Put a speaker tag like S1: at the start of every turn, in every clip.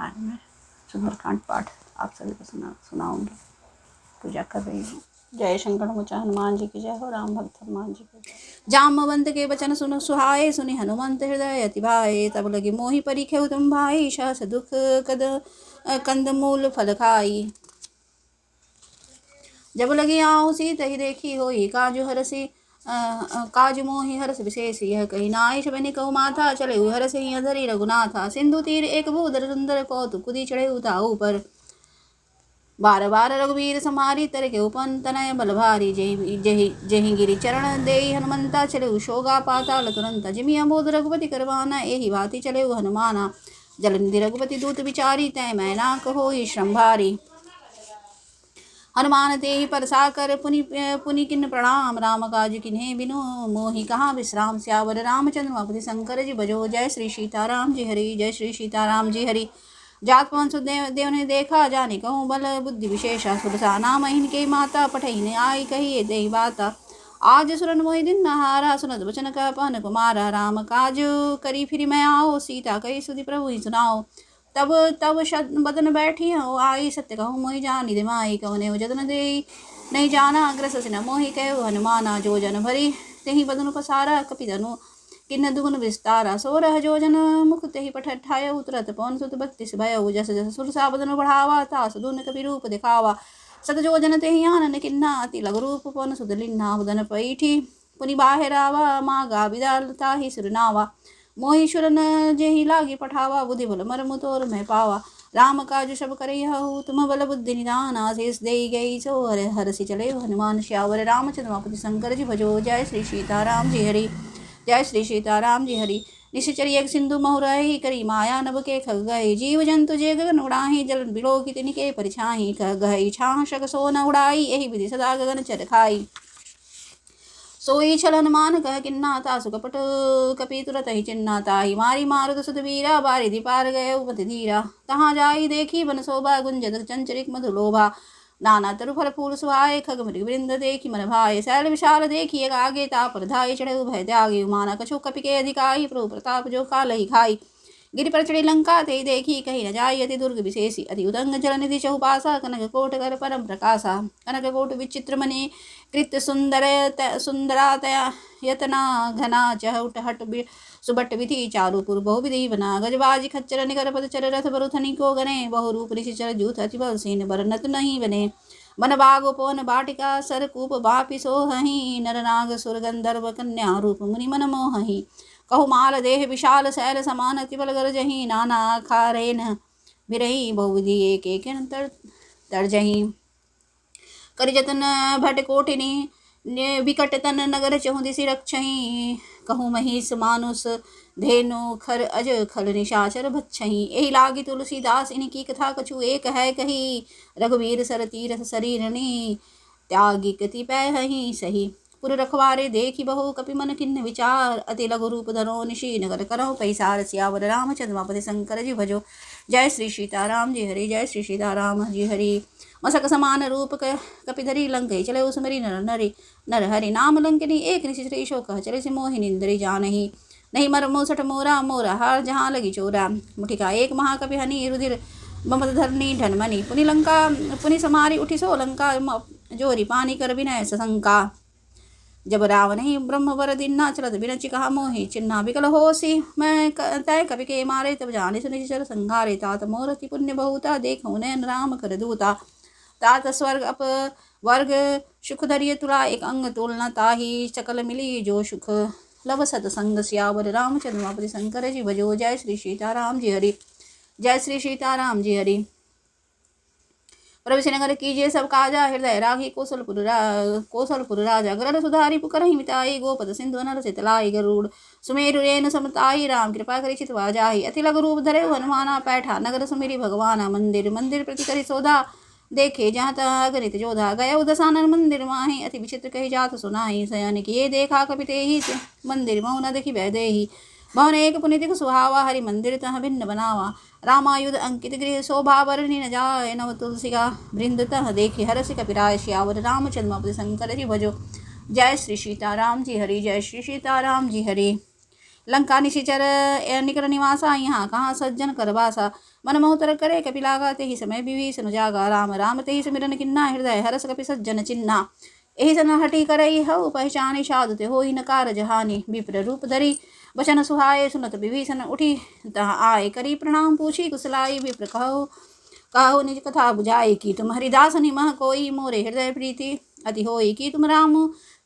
S1: आज मैं सुंदरकांड पाठ आप सभी को सुनाऊंगी। पूजा कर रही हूँ। जय शंकर मुचा हनुमान जी की जय हो। राम भक्त हनुमान जी की जय। जामवंत के वचन सुन सुहाए, सुनि हनुमंत हृदय अति भाए। तब लगे मोहि परिखेउ तुम भाई, सहस दुख कंद मूल फल खाई। जब लगी आऊँ सीतहि देखी होई, काजु हरसि काजु मोहि हरस विशेष। यह कही नाई शबनि कहु माथा, चले हरस ही धरी रघुनाथा। सिंधु तीर एक भूधर सुंदर, कौतुक कुदी चढ़े उताऊ पर। बार बार रघुवीर समारी, तर के उपन तनय बल भारी। जहि गिरि चरण देई हनुमंता, चले शोगा पाताल तुरंत। जिमि अम्बोध रघुपति करवाना, एहि भांति चले हनुमाना। जलनिधि रघुपति दूत विचारी, तय मैना कहोई श्रम भारी। हनुमान तेहि परसाकर, पुनि किन्न प्रणाम। राम काज किन्हे बिनु, मोहि कहाँ विश्राम। सियावर रामचंद्र मापति शंकर जी बजो। जय श्री सीताराम जी हरि, जय श्री सीताराम जी हरि। जात पवन सुदेव ने देखा, जाने कहूँ बल बुद्धि विशेषा। सुरसा नाम इनके माता, पठहिन आई कहिए देहि बाता। आज सुरन मोहि दिन नहारा, सुनत वचन कह पवन कुमारा। राम काज करी फिर मैं आओ, सीता कही सुधि प्रभु ही सुनाओ। तब बदन बैठी हो आई, सत्य कहूँ मोहि जानि दे माई। कवने जतन दे नहीं जाना, ग्रस न मोहि कहो हनुमाना। जो जन भरी तेहि बदन पसारा, कपिधनु किन्न दुगुन विस्तारा। 16 जोजन मुख तेहि पठाय, उतरत पवन सुत 32 भयउ। जस जस सुरसा बदन बढ़ावा, तास दुन कपि रूप दिखावा। 7 जोजन तेहि आनन किन्ना, अति लघु रूप पवन सुत लिन्ना। उदन पैठी पुनि बाहिर आवा, मागा विदाल ताहि सिरनावा। मोहि सुरन जेहि लागी पठावा, बुद्धि बल मरमु तोर मैं पावा। राम काज सब करई हहु, तुम बल बुद्धि निदान। आशीष देई गई सो हरषि चले हनुमान। श्यावर रामचंद्र मापति शंकर जी भजो। जय श्री सीताराम जी हरि, जय श्री सीताराम जी हरि। निश्चर एक सिंधु महुरही, करी माया नभ के खग गए। जीव जंतु जे गगन उड़ाही, जल बिलोकी तिनके परिछाही। खग गई छाह शक सो न उड़ाई, एहि विधि सदा गगन चर खाई। सोई छल हनुमान कह किन्ना, तासु कपट कपि तुरत ही चिन्ना। ताहि मारी मारुत सुत वीरा, बारिधि पार गए उपति धीरा। तहाँ जाई देखी बन शोभा, गुंजत चंचरिक मधु लोभा। नाना तरु फल फूल सुहाए, खग मृग वृंद देखी मन भाए। शैल विशाल देखी एक आगे, तापर धाये चढ़े उभय त्यागे। माना कछु कपि के अधिकाई, प्रभु प्रताप जो कालहि खाई। गिरि पर चढ़ी लंका ते देखी, कही न जाई अति दुर्ग विशेषी। अति उदंग जलनिधि चहुपासा, कनक कोट कर परम प्रकाशा। कनक कोट विचित्र मणि कृत सुंदरातया यतना घना। चहुट हट सुबट विधि चारुपुर बहुविधि बना। गजबाजी खच्चर निकर पद चर, रथ बरुथनि को गने। बहुरूप निशिचर जूथ अति बल सेन, बरनत नहीं बने। बन बाग उपवन बाटिका, सरकूप बापि सोहहि। नर नाग सुर गंधर्व कन्या, रूप मुनि मन मोहहि। कहु माल देह विशाल, शैल समान अति बल गरजहि। नाना खारेन बिरही, बहुविधि एक एक तरजहि। करि जतन भट कोटिनी, विकट तन नगर चहु दिसि रक्षहि। कहु महिष मानुष धेनु, खर अज खल निशाचर भक्षहि। एहि लागी तुलसीदास इनकी कथा, कछु एक है कही। रघुवीर सर तीरथ शरीरनि, त्यागी कतिपय सही। पुर रखवारे देखी बहु, कपि मन किन्न विचार। अति लघु रूप धरो निशि, नगर करहु पैसार। सियावर रामचंद्र मापति शंकर जी भजो। जय श्री सीताराम जी हरि, जय श्री सीताराम जी हरि। मसक समान रूप कपिधरी, लंकै चले उसमरी नर हरि। नाम लंकिनी एक निशिचर, ईशो कह चले से मोहि निंदरि जानहि। नहीं मर मूसठ मोरा, मोरा हार जहाँ लगी चोरा। मुठिका एक महाकपि हनि, रुधिर बमत धरनी ढनमनि। पुनि समारी उठी सो लंका, जोरी पानी कर विनय सशंका। जब रावण ही ब्रह्म वर दिन्ना, चलत बिरचि कहा मोहि चिन्हा। विकल होसी मैं तय कपि के मारे, तब जाने सुनि चर संघारे। तात मोरति पुण्य बहुता, देखो नैन राम कर दूता। तात स्वर्ग अप वर्ग सुख धरिय तुला, एक अंग तुलना ताहि। सकल मिली जो सुख लव सतसंग। सियावर रामचंद्र मापति शंकर जी भजो। जय श्री सीताराम जी हरि, जय श्री सीताराम जी हरि। प्रवेश नगर कीजिए सब काजा, हृदय राखी कौशलपुर राजा। गरल सुधारी पुकर मिताई, गोपद सिंधु नर सितलाई। गरुड़ सुमेरु रेणु समताई, राम कृपा करि चितवा जाहि। अति लघु रूप धरे हनुमाना, पैठा नगर सुमिरि भगवाना। मंदिर मंदिर प्रति करि सौदा, देखे जहाँ तहाँ अगणित जोधा। गए दशानन मंदिर माहि, अति विचित्र कही जात सुनाहि। शयन किए देखा कपि तेहि, मंदिर महु न देखि भयदेहि। भवन एक पुनितिक सुहावा, हरि मंदिर तह भिन्न बनावा। रामायुध अंकित गृह, शोभा बरनि न जाय। नव तुलसिका वृंद तह देखि, हरषि कपिराय। सियावर रामचंद्र मापति शंकर जी भजो। जय श्री सीताराम जी हरि, जय श्री सीताराम जी हरि। लंका निशिचर निकर निवासा, यहाँ कहाँ सज्जन कर बासा। मन मोहतर करे कपिलागा, ते ही समय विभीषण जागा। राम राम ते ही सिमरन किन्ना, हृदय हरस कपि सज्जन चिन्ना। एहि सन हटी करई हऊ, पहचानी साधु ते होई न कारज हानि। विप्र रूप धरी बचन सुहाए, सुनत विभीषण उठी तहाँ आए। करी प्रणाम पूछी कुशलाई, विप्र कहो निज कथा बुझाई। की तुम हरिदास निमह कोई, मोरे हृदय प्रीति अति होई। की तुम राम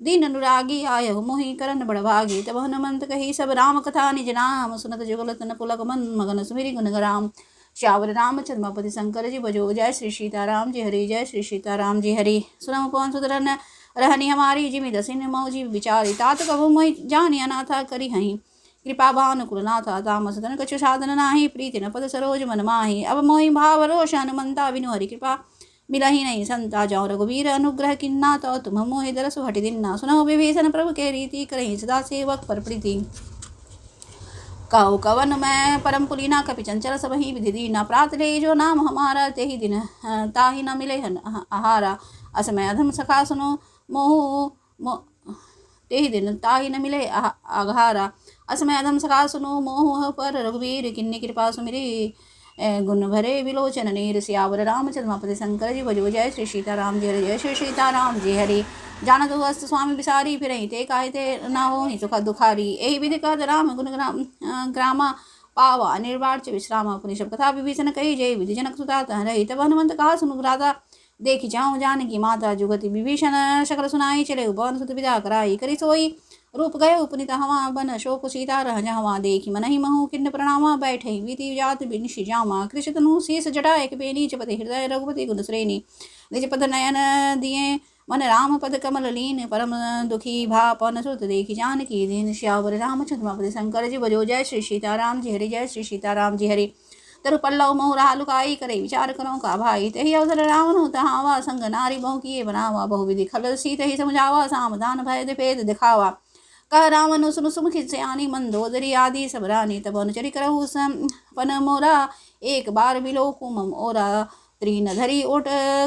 S1: दीन अनुरागी, आय हो मोहि करन बड़भागी। तब हनुमंत कही सब राम कथा निज नाम, सुनत जुगल तन पुलक मन मगन सुमिरि गुण राम। श्यावर रामचंद्रपति शंकर जी बजो, जय श्री सीताराम जी हरि, जय श्री सीताराम जी हरि। सुनम पवन सुतरन रहनी हमारी, जिमि दसिन मौजी विचारी। तात कभु मोहि जानि अनाथा, करी हहीं कृपा भानुकुल नाथा। तामस तन कछु साधन नाही, प्रीति न पद सरोज मन माही। अब मोहि भाव रोष हनुमंता, बिनु हरि कृपा मिलहि नहीं संता। जाऊँ रघुवीर अनुग्रह किन्ना, तो तुम मोहि दरसु हटि दिन्ना। सुनहु विभीषण प्रभु के रीति, करहि सदा सेवक पर प्रीति। कहो कवन मैं परम पुलीना, कपि चंचल सबहि विधि दीना। प्रात ले जो नाम हमारा, तेहि दिन ताहि न मिले आहारा। असमय अधम सखा सुनो मोहु तेहि दिन ताहि न मिले आघारा। असमय अधम सखा सुनो मोह पर, रघुवीर किन्नी कृपा सुमिरी। गुण भरे विलोचन नीर, सियावर रामचंद्रपति शंकर जी बजो, जय श्री सीताराम जी हरि, जय श्री सीताराम जी हरि। जानत हस्त स्वामी बिसारी, फिरहि ते काहे ते न होहि सुख दुखारी। एहि विधि कहत राम गुण ग्रामा, पावा निर्वाच विश्रामा। पुनि सब कथा विभीषण कही, जय विधि जनक सुता तह रही। तब हनुमंत कहा सुनु भ्राता, देखि जाऊँ जानकी माता। जुगति विभीषण सकल सुनाई, चले पवन सुत विदा कराई। करि सोई रूप गए उपनीत हवा, बन शोक सीता रह जहवा। देखि मनहि महु किन्न प्रणामा, बैठे बीति जात बिनिशि जामा। कृष तनु शीस जटा एक बेनी, चपति हृदय रघुपति गुण श्रेणी। निज पद नयन दिए मन राम, पद कमल लीन। परम दुखी भा पवन सुत, देखि जानकी दीन। श्यावर रामचंद्रपति शंकर जी बजो, जय श्री सीताराम जी हरि, जय श्री सीताराम जी हरि। तरु पल्लव मोहरा लुकाई, करे विचार करो का भाई। तेहि अवसर रावण तहावा, संग नारी बहु किए बनावा। बहुविधि खल सीत ही समझावा, सामधान भय भेद दिखावा। कह रावण सुनु सुमुखी सयानी, मंदोदरी आदि सब रानी। तब अनुचरि करहु पन मोरा, एक बार बिलोकु मम ओरा। त्रीन धरी ओट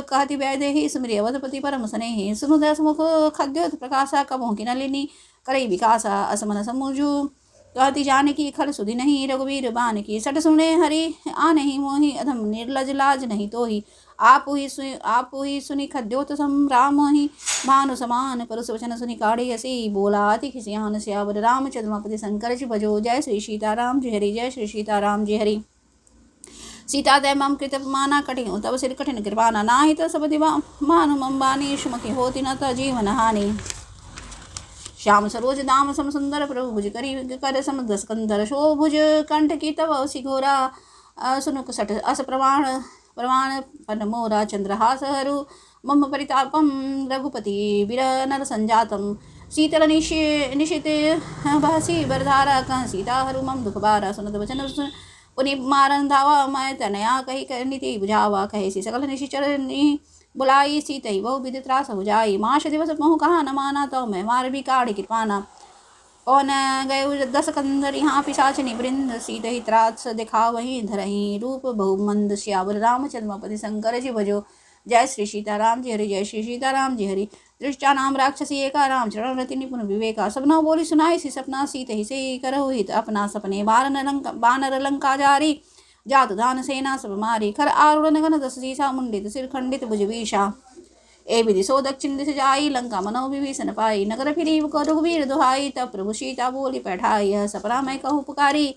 S1: कहति वैदेही, सुमिरि अवधपति परम स्नेही। सुनु दस मुख खद्योत प्रकाशा, कबहु कि नलिनी करई विकासा। असमन समुझु कहति जानकी, खल सुधि नहीं रघुवीर बान की। सट सुने हरि आनहि मोहि, अधम निर्लज लाज नहीं तोहि। आप ही सुनि खद्योत सम राम ही, भानु समान परुष वचन सुनि काढ़ी हसी। बोला अति खिसियान, सियावर रामचंद्रपति शंकर जी भजो, जय श्री सीताराम जी हरि, जय श्री सीताराम जी हरि। सीता दय मम कृत माना, कठिन तब सिर कठिन कृपाना। नाहि त सब दिवा मानु मम बानी, सुमखि होति न त जीवन हानि। श्याम सरोज दाम सम सुंदर, प्रभु भुज करी कर सम दस कंदर। शो भुज कंठ की तब सिघोरा, सुनुक सठ अस प्रमाण पन मोरा। चंद्रहास हरु मम परितापम, रघुपति बिर नर संजातम। शीतल निशित बहसी बरधारा, कह सीता हरु मम दुख बारा। सुनत वचन पुनि मारन धावा, मैं तनया कही नीति बुझावा। कहे सी सकल निशिचर बुलाई, सीतई बहु विधि त्रास हो जाई। माश दिवस महु कहा न माना, तो मैं मार भी काढ़ कृपाना। कौन गए 10 कंदर, यहाँ पिशाचनी वृंद। सीतहि त्रास दिखा वही धरही, रूप बहुमंद। श्यावर रामचंद्रपति शंकर जी भजो, जय श्री सीताराम जी हरि, जय श्री सीताराम जी हरि। दृष्टा नाम राक्षसी एका, राम चरण रति निपुण विवेका। सबना बोली सुनाई सी सपना, सीतहि से करहु हित अपना। सपने बानर लंका जारी, जात दान सेना सब मारी। खर आरूढ़ गन 10 सीसा, मुंडित सिर खंडित भुज विषा। ए विधि सो दक्षिण दिश जाई, लंका मनो विभीषण पाई। नगर फिरी रघुवीर दुहाई, तब प्रभु सीता बोली पैठाई। यह सपना मैं कहूँ पुकारी,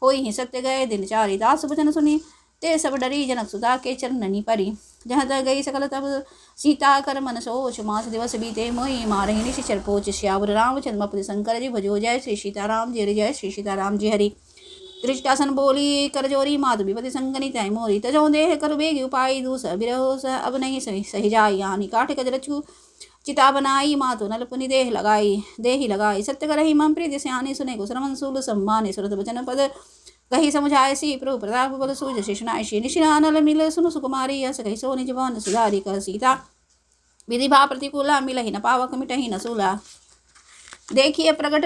S1: होई ही सत्य गए दिन चारी। दास वचन सुनी ते सब डरी, जनक सुता के चरणनि परी। जहाँ तक गई सकल तब सीता कर मन सोच, मास दिवस बीते मोहि मारहि निशिचर पोच। श्यावर रामचंद्रपति शंकर जी भजो, जय श्री सीताराम जी हरि, जय श्री सीताराम जी हरि। दृष्टासन बोली कर जोरी, माधु विपति संगनि तय मोरी। तजो देह कर बेगी उपाई, दूस बिरहो अब नहीं सही जाई। यानी काठ कजरचु चिता बनाई, मातु नल पुनि देहि लगाई। सत्य करहि मम प्रीति स्यानी, सुने को श्रवण सूल सम्मानि। सुरत वचन पद कही समुझाय सी, प्रभु प्रताप बल सूझ शिशुनायसी। निशिनानल मिल सुनु सुकुमारी, यस कही सो निज भवन सुधारी। कह सीता विधि भा प्रतिकूला, मिलहि न पावक मिटहि न सूला। देखिए प्रगट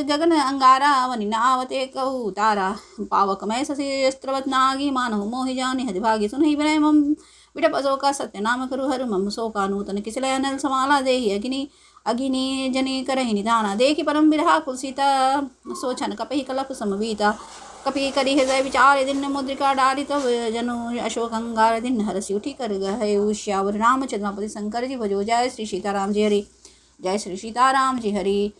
S1: गगन अंगारा, वनि नावते कहु तारा। पावक मैं शशि स्त्रवत नागी, मानहु मोहि जानि हदिभागी। सुनहि विनय मम विटप अशोका, सत्य नाम करु हरु मम शोका। नूतन किसलय अनल समाला, देहि अग्नि अगिनी जनि करहि निधाना। देखि परम बिरहा सीता सोचन कपहि कलप समवीता। कपि करि हृदय विचार दिन मुद्रिका डारी तब जनु अशोक अंगार दिन हरसि उठी कर गए श्यावर रामचंद्रपति शंकर जी भजो। जय श्री सीताराम जी हरि। जय श्री सीताराम जी हरि।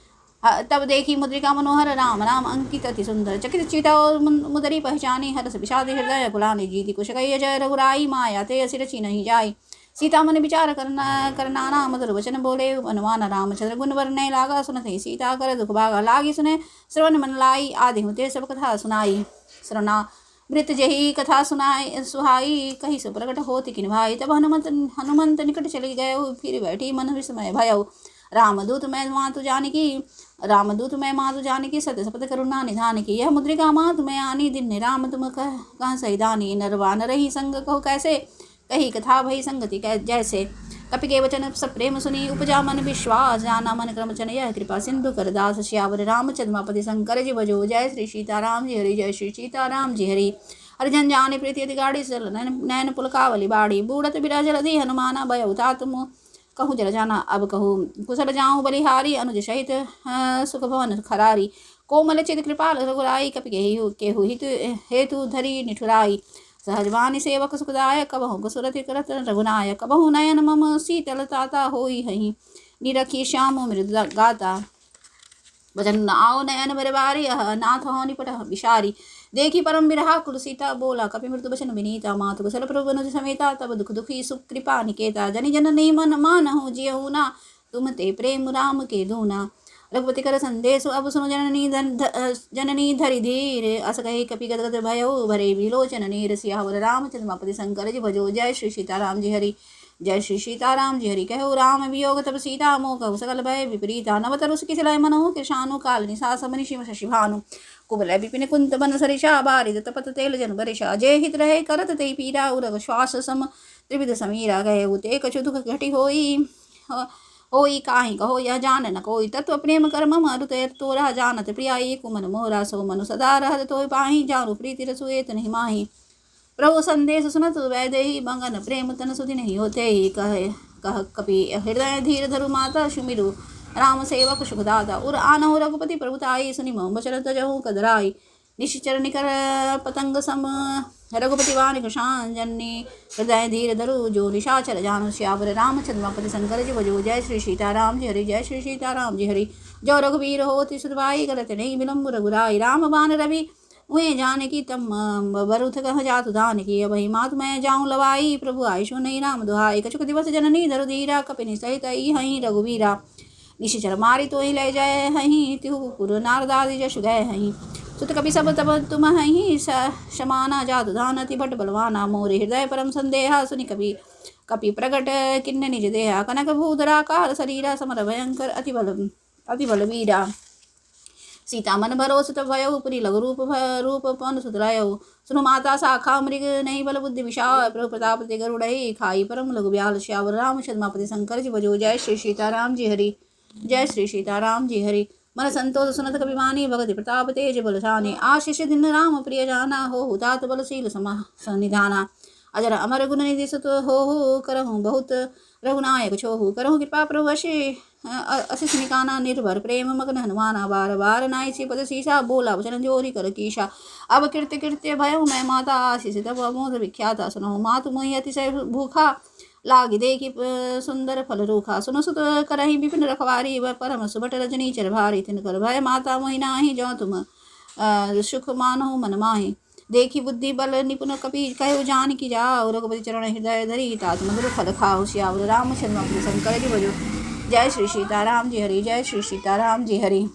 S1: तब देखी मुद्रिका मनोहर राम राम अंकित अति सुंदर। चकित चीटा और मुदरी पहचानी हरस विषाद हृदय फुलाने जीति कुश कही जय रघुराई माया ते असि रची नहीं जाय। सीता मन विचार करना मधुर वचन बोले अनुमान रामचंद्र गुण वर्णय लागा। सुनते सीता कर दुख भागा लागी सुने श्रवण मन लाई। आदि होते सब कथा सुनाई श्रवणा मृत जही कथा सुनाई सुहाई। कही सो प्रकट होती किन भाई। तब हनुमंत निकट चली गए फिर बैठी मन विस्मय भय। रामदूत मैं मातु जानकी सत्य शपथ करुणा निधान की। यह मुद्रिका मातु मैं आनी दिन राम तुम कह सैदानी। नरवान रही संग कहो कैसे कही कथा भई संगति जैसे। कपि के वचन सब प्रेम सुनी उपजा मन विश्वास। जाना मन क्रमचन यह कृपा सिंधु कर दास। श्यावर रामचंद्रपति शंकर जी भजो। जय श्री सीताराम जी हरि। जय श्री सीताराम जी हरि। अर्जन जानी प्रीति अति गाड़ी सल नैन पुलकावली बाड़ी। बूढ़त बिराज रधि हनुमाना भय उता तुम कहूँ जल जाना अब कहूँ। कुशल जाऊँ बलिहारी अनुज सहित सुख भवन खरारी। कोमल चित कृपाल रघुराई कपि केहू हित हेतु धरी निठुराई। सहजवानी सेवक सुखदायक कबहु कसुरति करत रघुनायक। कबहु नयन मम शीतलताता होई हहीं निरखी श्याम मृद गाता। भजन आओ नयन बरबारी नाथ हो निपट विशारी। देखी परम बिरहा कुल सीता बोला कपि मृदु बचन विनीता। मातु कुशल प्रभु अनुज समेता तब दुख दुखी सुख कृपा निकेता। जनि जन नहीं मन मानहु जियहु ना तुम ते प्रेम राम के दूना। रघुपति कर संदेश अब सुनो जननी धरि धीर। अस कही कपि गदगद भयो भरे विलोचन नीर। सियावर रामचंद्रपति शंकर जी भजो। जय श्री सीताराम जी हरि। जय श्री सीताराम जी हरि। कहो राम वियोग तब सीता मोह कहु सकल भय विपरीता। नवतरुष किसलय मनहु कृषानु काल निशास मनि शिव शशि भानु। कुबलय विपिन कुंत बन सरिषा बारिद तपत तेल जन बरिषा। जय हित रहे करत ते पीरा उरग श्वास सम त्रिविध समीरा। गए उते कछु दुख घटी होई काहि कहो यह जान न कोई। तत्व प्रेम कर मम अरुत तोरा जानत प्रिया। एक मन मोरा सो मनु सदा रहत तोय पाहि। जानु प्रीति रसु एत नहीं माहि। प्रभु संदेश सुनत वैदेही मंगन प्रेम तन सुधि नहीं होते ही। कह कपि हृदय धीर धरु माता सुमिरु राम सेवक सुखदाता। उर आनहु रघुपति प्रभुताई सुनि मम बचन तजहु कदराई। निश्चर निकर पतंग सम रघुपति वाणी कृषांजनी। हृदय धीर धरु जो निशाचर जानु। श्यावर रामचंद्रपति शंकर जी भजो। जय श्री सीताराम जी हरि। जय श्री सीताराम जी हरि। जो रघुवीर होति सुधभाई करत नहीं विलम्ब रघुराई। राम बाण रवि उहे जानकी तम बरुथ कह जातु धानकी। अबहि मातु मैं जाऊँ लवाई प्रभु आयुषो नहीं राम दुहाई। कछुक दिवस जननी धरु धीरा कपिनि सहित हहीं रघुवीरा। निशिचर मारी तो ही ले जाए हहीं तिहु पुर नारदादि जशु गए हहीं। सुत कपि सब तब तुम हहीं समाना जातु धानति भट बलवाना। मोरे हृदय परम संदेहा सुनि कपि प्रगट किन्न निज देहा। कनक भूधराकार शरीरा समर भयंकर अति बलवीरा। सीता मन भरोस तब भयो पुरी लघु रूप पन सुतरायो। सुनो माता शाखा मृग नहीं बल बुद्धि विशाल। प्रभु प्रताप ते गरुड़ई खाई परम लघु ब्याल। श्यावर रामचंद्रपति शंकर जी भजो। जय श्री सीताराम जी हरि। जय श्री सीताराम जी हरि। मन संतोष सुनत कपिवानी भगति प्रताप तेज बलशानी। आशीष दिन राम प्रिय जाना हो तात बलशील सनिधाना। अजर अमर गुण निधि सुत हो करहूँ बहुत रघुनायक छोहु। करहूँ कृपा प्रभु अशिष निकाना निर्भर प्रेम मग्न हनुमाना। बार बार नाई सी पद शीशा बोला वचन जोरी कर कीशा। अब कृत्य भयो मैं माता आशीष तब अमोद विख्याता। सुनो मातु मोहि अतिशय भूखा लागी देखी सुंदर फल रूखा। सुनो सुत करही विपिन रखवारी परम सुबट रजनी चर भारी। तिन कर भय माता मोहि नाही जो तुम सुख मानहु मन माहि। देखी बुद्धि बल निपुण कपि कहो जानकी जाओ। रघुपति चरण हृदय धरी तात मधुर फल खाओ। श्यावर रामचंद्र शंकर जी भजो। जय श्री सीताराम जी हरि। जय श्री सीताराम जी हरि।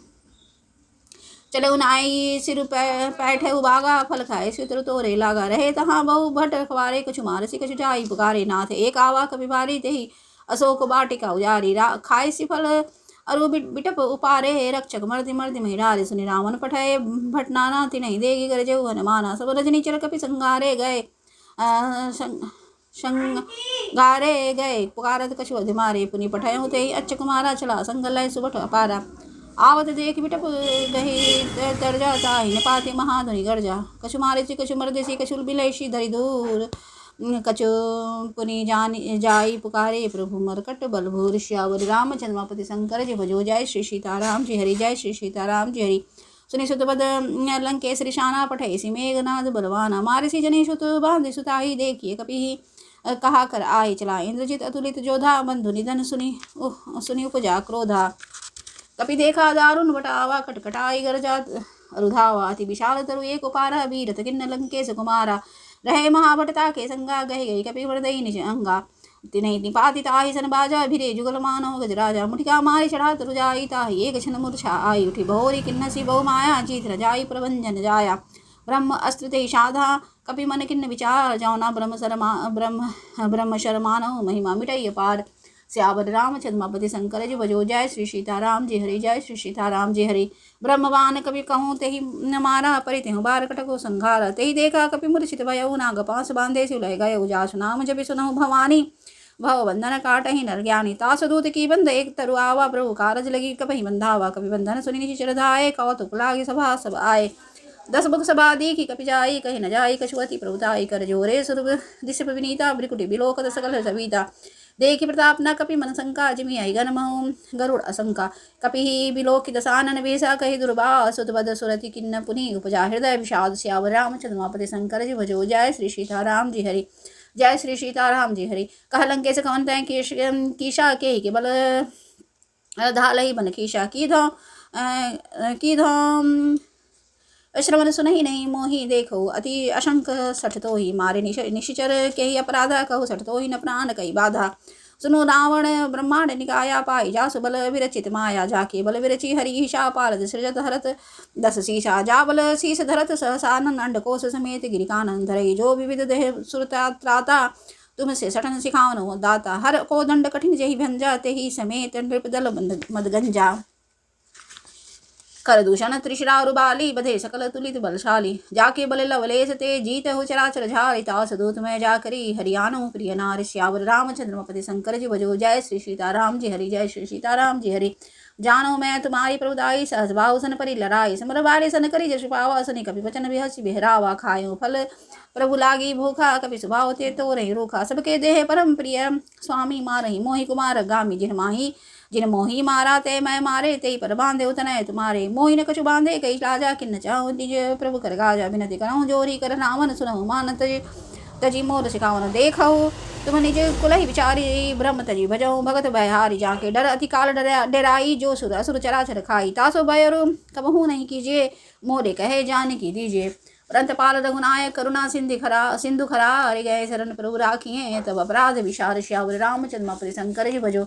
S1: चले उनाई सिर पैठे उबागा फल खाए सूत्र तोरे लागा। रहे तहाँ बहु भट रखवारे कछु मारसी कछु जाई पुकारे। नाथ एक आवा कपि भारी तेहि अशोक बाटिका उजारी। खाए सी फल अरु बिटप उपारे रक्षक मर्दि महिरारे। सुनि रावण पठय भटनाना तिनहि देगी गरजहु हनुमाना। सब रजनीचर कपि संगारे गए पुकारत कछु अधिमारे। पुनि पठयहु तेहि अच्छ कुमारा चला संगलय सुबट अपारा। आवत देख बिटप गही तरजा ताहि न पाति महाधुनि गर्जा। कछु मारेसी कछु मर्देसी कछु बिलैसी धरि दूर कछु पुनि जान जाई पुकारे प्रभु मरकट बलभूर श्यावर रामचंद्रमापति शंकर जी भजो जय श्री सीताराम जी हरि जय श्री सीताराम जी हरि। सुनि सुत पद लंकेश्वरी शाना पठैसी मेघनाद बलवाना मारिसी जने सुत बांधि सुताई देखिए कपि कहा कर आए चला इंद्रजित अतुलित जोधा बंधु निधन सुनि उपजा क्रोधा कपि देखा दारुण बटावा कटकटाई गरजा रुधावा अति विशाल तरु एक उपारा बीरत किन्न लंकेश कुमारा रहे महाभटता के संगा गहे गई कपि वरदई निज अंगा तिनहि निपातित आहि सन बाजा भिरे जुगल मानो गजराजा मुठिका मारी चढ़ा तरु जाई ताहि एक क्षण मूर्छा आई उठी भोरी किन्नसी बहु माया जीत रजाई प्रभंजन जाया ब्रह्म अस्त्र ते साधा कपि मन किन्न विचार जाओ ना ब्रह्म शरमानो महिमा मिटई पार श्यावर रामचंद्रमापति शंकर जी भजो जय श्री सीताराम जी हरि जय श्री सीताराम जी हरि। ब्रह्मवान कपि कहूँ तेहि न मारा परित्यहु बार कटको संघारा तेहि देखा कपि मूर्छित भयउ नाग पास बांधे शिव लय गयउ जासु नाम जपि सुनहु भवानी भव बंधन काटहि नर ज्ञानी तासु दूत की बंध एक तरु आवा प्रभु कारज लगी कपहि बंधावा कपि बंधन सुनि निशिचर धाये कौतुक लागे सभा सब आए 10 बुक सभा देखी कपि जाई कहि न जाई कछुअति प्रभुताई कर जोरे सुर दिशप विनीता ब्रिकुटी बिलोकत सकल सविता देखि प्रताप न कपि मन शंका जिमि आई गन महु गरुड़ असंका कपि बिलोकित सानन वेशा कहि दुर्बा सुतबद सुरति किन्न पुनि उपजा हृदय विषाद श्यावर रामचंद्रमापति शंकर जी भजो जय श्री सीताराम जी हरि जय श्री सीताराम जी हरि। कह लंकेश कवन तै कीशा के बल धालहि बन कीशा की धो श्रवण सुनहि नहीं मोहि देखो अति अशंक सठ तो ही मारे निशिचर के ही अपराधा कहु सठ तो ही न प्राण कई बाधा सुनो रावण ब्रह्मांड निकाया पाई जासु बल विरचित माया जाके बल विरचि हरिषा पारद सृजत हरत 10 शीशा जा बल शीश धरत सहसानन अंडकोश समेत गिरिकानंद धरई जो विविध देह सुरता त्राता तुमसे सठन सिखावन दाता हर को दंड कठिन जही भंजा तेहि समेत नृपदल मदगंजा कर दूषण त्रिशरा रुबाली बधे सकल तुलित बलशाली जाके बल लवलेश ते जीत हो चराचर झारि तास दूत में जाकरी हरियाणो प्रिय नार श्यावर रामचंद्रमापति शंकर जी भजो जय श्री सीताराम जी हरि जय श्री सीताराम जी हरि। जानो मैं तुम्हारी प्रभुदाई सहज भाव सन परि लड़ाई समर बाले सन करी जश पावा सनि कपि वचन बिहसी बिहरावा खायो फल प्रभु लागी भूखा कपि स्वभाव ते तो रही रूखा सबके देह परम प्रिय स्वामी मारही मोहि कुमार गामी जिन मोही मारा ते मैं मारे ते पर बांधे उतनय तुम्हारे मोही न कछु बांधे कई राजा किन्न चाहूँ निज प्रभु कर गाजा विनति करऊँ जोरी कर रावण सुनहु मान तजी मोर सिखावन देखऊ तुम निज कुलहि विचारी ब्रह्म तजी भजऊ भगत भयहारी जाके डर अति काल डराई जो सुर असुर चराचर खाई तासो भयरु कबहू नहीं कीजिए मोरे कहे जान की दीजिए परंत पाल रघुनायक करुणा सिंधु खरा हरि गए शरण प्रभु राखिए तब अपराध विशार श्यावर रामचंद्रमापति शंकर जी भजो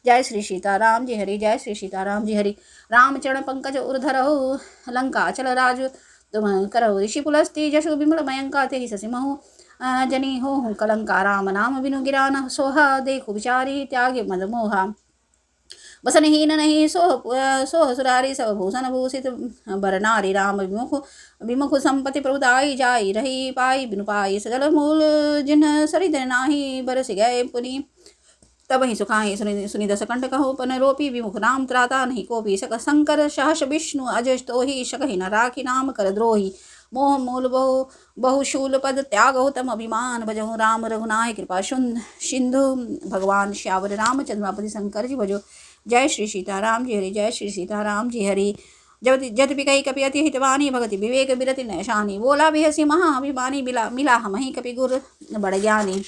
S1: जय श्री सीताराम जी हरि जय श्री सीताराम जी हरि। रामचरण पंकज उर्धरहु लंका चल राजु तुम करहु ऋषि पुलस्ती जशु विमल मयंका तेहि ससिमहु जनी हो कलंका राम नाम बिनु गिरान सोहा देखु विचारी त्यागे मद मोहा बसनहीन नहीं सोह सुरारी सब भूषण भूषित बर नारी राम विमुख संपत्ति प्रभुताई जाई रही पाई बिनु पाई सजल मूल जिन सरिद नाही बरस गए पुनि तब ही सुखाई सुनि दस कंठ कहो पन रोपी विमुख नाम त्राता नहीं कोपी सक शंकर सहस विष्णु अजस तो ही शकहि न राखी नाम कर द्रोही मोह मूल बहुशूल पद त्यागो तम अभिमान भजहु राम रघुनाय कृपा सिंधु भगवान श्यावर रामचंद्रमापति शंकर जी भजो जय श्री सीताराम जी हरि जय श्री सीताराम जी हरि। जत पिकई कपि अति हितवानी भगति विवेक बिरति नैशानी बोला बिहसी महाअभिमानी मिला हमहि कपि गुर बड़ ज्ञानी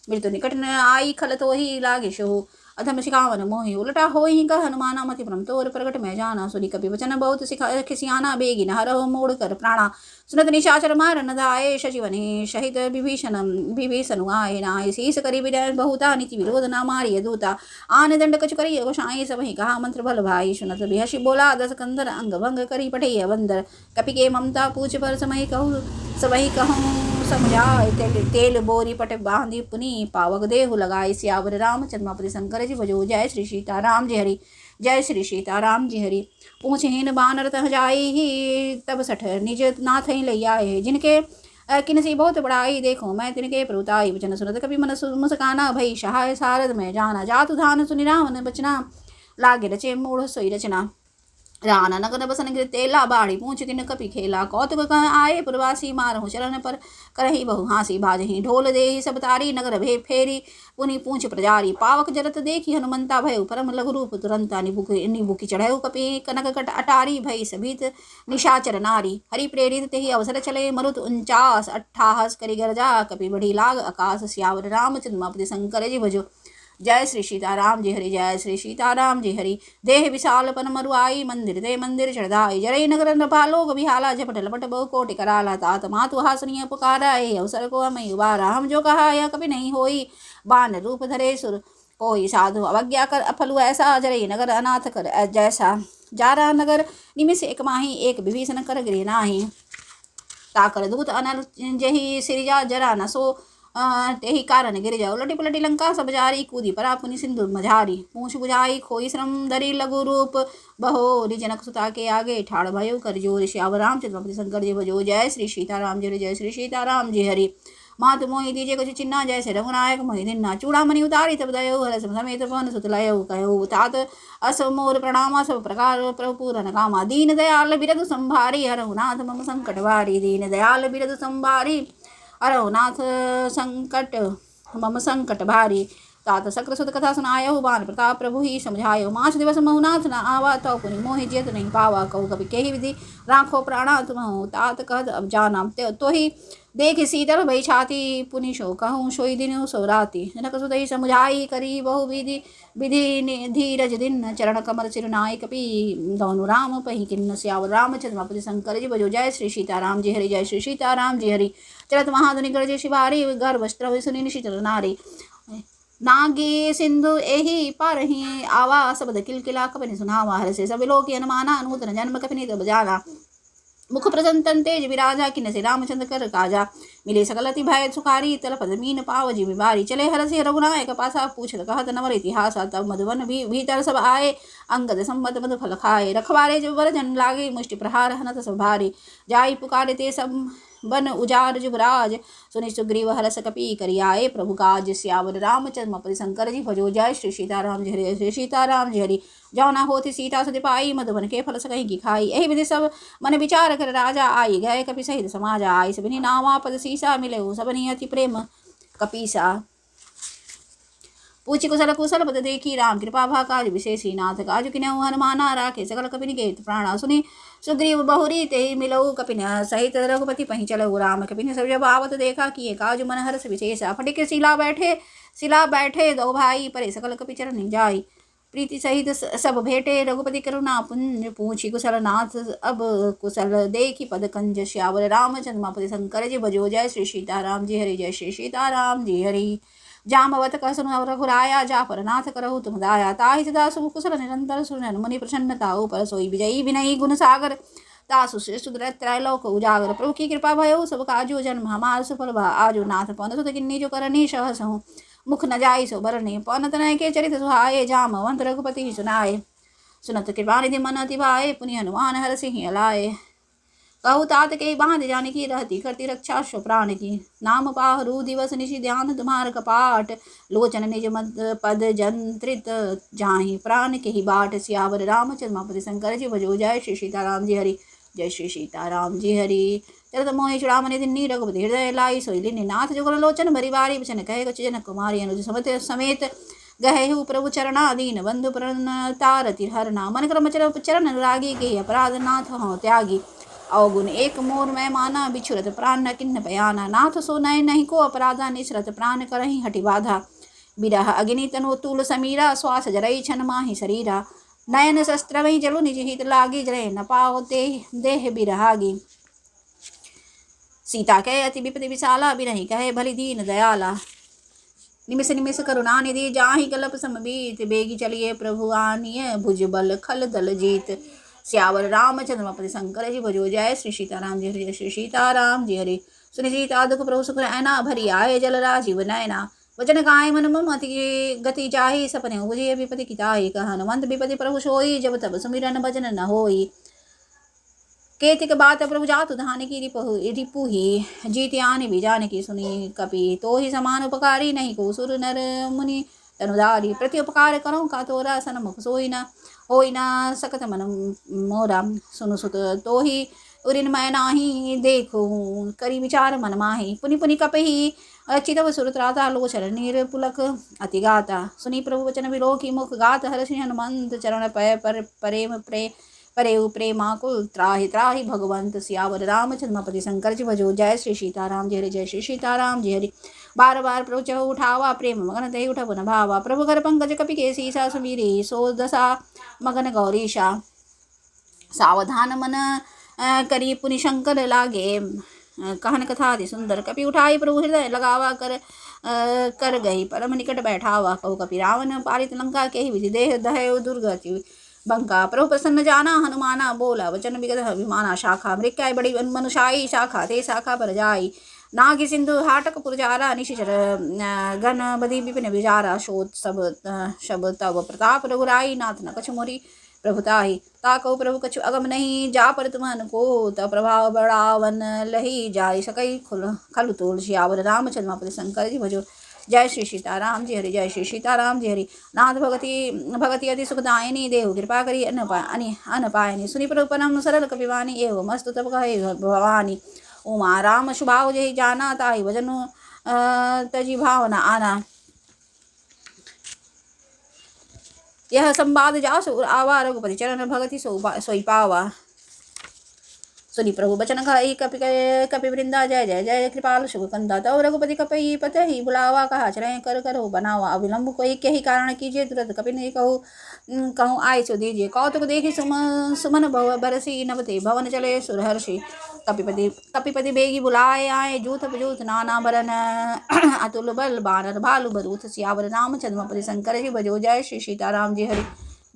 S1: मृत्यु निकट न आई खल तो ही लागे शो अधम सिखावन मोहि उलटा हो ही कह हनुमाना मति भ्रम तोर प्रगट मैं जाना सुनि कपि वचन बहुत खिसियाना बेगी न हरहु मोड़ कर प्राणा सुनत निशाचर मार न धाये शचिवने सहित विभीषण आए नाय शीस करी विदय बहुता नीति विरोध न मारिय दूता आन दंड कछु करी गोसाई सब ही कहा मंत्र भल भाई सुनत बिहसी बोला 10 कंदर अंग भंग करी पठैय बंदर कपि के ममता पूछ पर समय कहूँ सबही कहूँ समझाए तेल बोरी पट बांधी पुनि पावक देहु लगाई सियावर रामचंद्रमापति शंकर जी भजो जय श्री सीताराम जी हरि जय श्री सीताराम जी हरि। पूछहीन बानर तह जाई ही तब सठ निज नाथ ही लई आए जिनके किनसी बहुत बड़ाई देखो मैं तिनके प्रभुताई वचन सुनत कभी मन मुस्काना भई सहाय सारद में जाना जातु धान सुनि रावण बचना लागे रचे मूढ़ सोई रचना राना नगर बसन तेला बाड़ी पूछ किन कपि खेला कौतुक कह आए पुरवासी मारहु चरण पर करही बहु हासी बाजही ढोल देही सब तारी नगर भे फेरी पुनि पूछ प्रजारी पावक जरत देखी हनुमंता भय परम लघु रूप तुरंता निबुकी चढ़ऊ कपि कनक कट अटारी भई सभित निशाचर नारी हरि प्रेरित तेहि अवसर चले मरुत 49 करि गरजा कपि बढ़ी लाग आकाश सियावर रामचंद्र शंकर जी भजो जय श्री सीताराम जी हरि जय श्री सीताराम जी हरि देह विशाल पन मरुआई मंदिर दे मंदिर चढ़ाई जरई नगर नृपालोक बिहाला झपट लपट बहु कोटि कराला तात मातु हासनीय पुकारा ए अवसर को अमय उबारा हम जो कहा यह कभी नहीं होई बान रूप धरे सुर कोई साधु अवज्ञा कर अफलु ऐसा जरई नगर अनाथ कर जैसा जारा नगर निमिष एक माही एक विभीषण कर गृह नाही ताकर दूत अनल जही सिरिजा जरा न सो तेहि कारण गिर जाओ लटी पलटी लंका सब जारी कूदी परा पुनि सिंधु मझारी पूछ बुझाई खोई श्रम धरी लघु रूप बहो जनक सुता के आगे ठाड़ भयो कर जोर श्याम रामचंद्र शंकर जी भजो जय श्री सीताराम जी जय श्री सीताराम जी हरि मात मोहि दीजिए कुछ चिन्ना जैसे रघुनायक मोहि दिन्ना चूड़ामणि उतारी तब दयो हर समेत पवन सुत लयो कहो तात अस मोर प्रणामा सब प्रकार प्रभु पूरन कामा दीन दयाल बिरदु संभारी हरहुनाथ मम संकट वारी दीन दयाल बिरदु संभारी अरहुनाथ संकट मम संकट भारी तात सक्र सुत कथा सुनायो बान प्रताप प्रभु ही समझायो 5 दिवस महुनाथ न आवा तो पुनि मोहि जेत नहीं पावा कहु कभी केहि विधि राखो प्राणा तुम तात कहत अब जाना तो ही देख शीतल भई छाती पुनि शो कहूँ सोई दिन सो राति जनक सुतहि समुझाई करी बहु विधि विधि धीरज दिन चरण कमल सिरनाय कपि दोनु राम पही किन्न सियावर रामचंद्र शंकर जी भजो जय श्री सीताराम जी हरि जय श्री सीताराम जी हरि चरत महाधुनि गरजे शिवारी गर्भ वस्त्र सुनि निशिचर नारी नागे सिंधु एहि पारहि आवा शब्द किलकिला कपि सुनावा हर से सब लोक अनुमाना नूतन जन्म कपि तब जाना मुख प्रसन्न तेज विराजा किन से रामचंद्र कर काजा मिले सकलति भय सुखारी तलपद मीन पाव जी बिमारी चले हर से रघुनायक पासा पूछत कहत नवर इतिहास तब मधुवन भी भीतर सब आए अंगद संबत मधु फल खाए रखवारे जो वर जन लागे मुष्टि प्रहार हनत सब भारी जाई पुकारे ते सब बन उजार जुबराज सुनि सुग्रीव हरस कपि करियाए प्रभु काज सियावर रामचंद्र शंकर जी भजो जय श्री सीताराम जी हरि श्री सीताराम जी हरि जाओ ना होती सीता सति पाई मधुबन के फल सकही की खाई यही विधि सब मन विचार कर राजा आई गए कपि सहित समाज आई सबनी नावा पद सीसा मिले सबनी अति प्रेम कपीसा पूछि कुशल कुशल पद देखी राम कृपा भा काज विशेषी नाथ काज किन्हु हनुमाना राखे सकल कपिन के प्राणा सुनि सुग्रीव बहुरी ते मिलऊ कपिन सहित रघुपति पही चलऊ राम कपिन सब जब आवत देखा किए काज मन हर्ष विशेषा फटिक सिला बैठे दो भाई परे सकल कपि चरण जाई प्रीति सहित सब भेटे रघुपति करुणा पुंज पूछी कुशल नाथ अब कुशल देखी पद कंज श्यावर रामचंद्र शंकर जी भजो जय श्री सीताराम जी हरि जय श्री सीताराम जी हरि जामवत कह सुन रघुराया जा पर नाथ करहु तुम दाया ताहि सदा सुख कुशल निरंतर सुन मुनि प्रसन्नता ऊपर सोई विजयी विनयी गुण सागर तासु सुदर त्रैलोक उजागर प्रभु की कृपा भयो सब काजो जन्म हमार सुफल आजो नाथ पवन सुत किन्नी जो करनी सहस हूँ मुख न जाई सो बरने पवन तनय के चरित सुहाए जामवंत रघुपति सुनाए सुनत कृपानिधि मन अति भाए पुनि हनुमान हर सिंह अलाए कहु तात के बांध जाने की रहती करती रक्षा स्व प्राण की नाम पाहरु दिवस निशि ध्यान तुम्हार कपाट लोचन निज मद पद जंत्रित जाहि प्राण के ही बाट सियावर रामचंद्र शंकर जी भजो जय श्री सीताराम जी हरि जय श्री सीताराम जी हरि चरत मोहि चुड़ामणि दिन्नी रघुपति हृदय लाई सोइलिनी नाथ जुगल लोचन भरी बारी बचन कहे कुछ जनक कुमारी अनुज समेत गहेहु प्रभु चरणाधीन बंधु प्रण तारति हरना मन क्रम चरण अनुरागी के अपराध नाथ हो त्यागी अवगुण एक मोर मैं माना बिछुरत प्राण न किन्न बयाना नाथ सो नय नहीं को अपराधा निसरत प्राण करही हटि बाधा बिरह अग्नि तनु तूल समीरा श्वास जरई छन माहि शरीरा नयन शस्त्र वही जलु निज हित लागी जरे न पाओ देह बिरहागी सीता कहे अति विपति विशाला बिरही कहे भली दीन दयाला निमिष निमिष करुणा निधि जाहि कलप समबीत बेगी चलिए प्रभु आनिय भुज बल खल दल जीत सियावर रामचंद्र शंकर जी भजो जय श्री सीताराम जी हरि जय श्री सीताराम जी हरि सुनि सीता दुख प्रभु सुख ऐना भरी आए जल राजीव नयना वचन गाय मन मम अति गति जाहि सपने उपजे विपति किताहि कह हनुमंत विपति प्रभु सोई जब तब सुमिरन भजन न होई केतिक बात प्रभु जातु धान की रिपु ही जीत आने भी जान की सुनी कपि तो ही समान उपकारी नहीं को सुर नर मुनि तनुदारी प्रति उपकार करो का तोरा सन मुख सोई न होई न सकत मन मोरा सुनु सुत तो ही उरिन मैं नाही देखो करी विचार मन माही पुनि पुनि कपही चितव सुरत्राता लोचन नीर पुलक अति गाता सुनी प्रभु वचन विलोकी मुख गात हर्षि हनुमंत चरण पय पर प्रेम परेउ प्रेमाकुल त्राहि त्राहि भगवंत सियावर रामचंद्रपति शंकर जी भजो जय श्री सीताराम जी हरि जय श्री सीताराम जी हरि बार बार प्रभु चहु उठावा प्रेम मगन ते उठा पुन भावा प्रभु कर पंकज कपि के सीसा सुमीरी सो दशा मगन गौरीशा सावधान मन करी पुनि शंकर लागे कहन कथा अति सुंदर कपि उठाई प्रभु हृदय लगावा कर गई परम निकट बैठावा कहु कपि रावण पालित लंका के ही विधि देह दहयो दुर्गति बंका प्रभु प्रसन्न जाना हनुमाना बोला वचन विगत अभिमाना शाखा मृक्याय बड़ी मनुषाई शाखा ते शाखा पर जाई नागी सिंधु हाटक पुरजारा निशिचर गण बदी विपिन विजारा शोध सब तब प्रताप रघुराई नाथ न कछु मोरी प्रभुताही ताको प्रभु कछु अगम नहीं जा पर तुमन को त प्रभाव बड़ावन लही जाय सकई खलु तुलसी आवर रामचंद्र शंकर जी भजो जय श्री सीताराम जी हरि जय श्री सीताराम जी हरि नाथ भगति अति सुखदायिनी देहु कृपा करी अन पायनी सुनि प्रभु परम सरल कपिवानी एवं मस्तु तब कहे भवानी उमा राम शुभाव जय जाना ताहि भजनु तजी भावना आना यह संवाद जासु आवा रघुपति चरण भगति सोई पावा सुनी प्रभु बचन खाई कपि वृंदा जय जय जय कृपाल शुभ कंदा तव रघुपति कपि पत ही बुलावा कहा चरण कर करो बनावा अविलंब कोई के ही कारण कीजिए तुरंत कपि नहीं कहूँ आय सो दीजिए कौतुक देखी सुमन भव बरसी नवते भवन चले सुरहर्षि कपिपति बेगी बुलाए आए जूथ बजूथ नाना बरन अतुल बल बानर भालु बरूथ सियावर रामचंद्र शंकर जी बजो जय श्री सीताराम जी हरि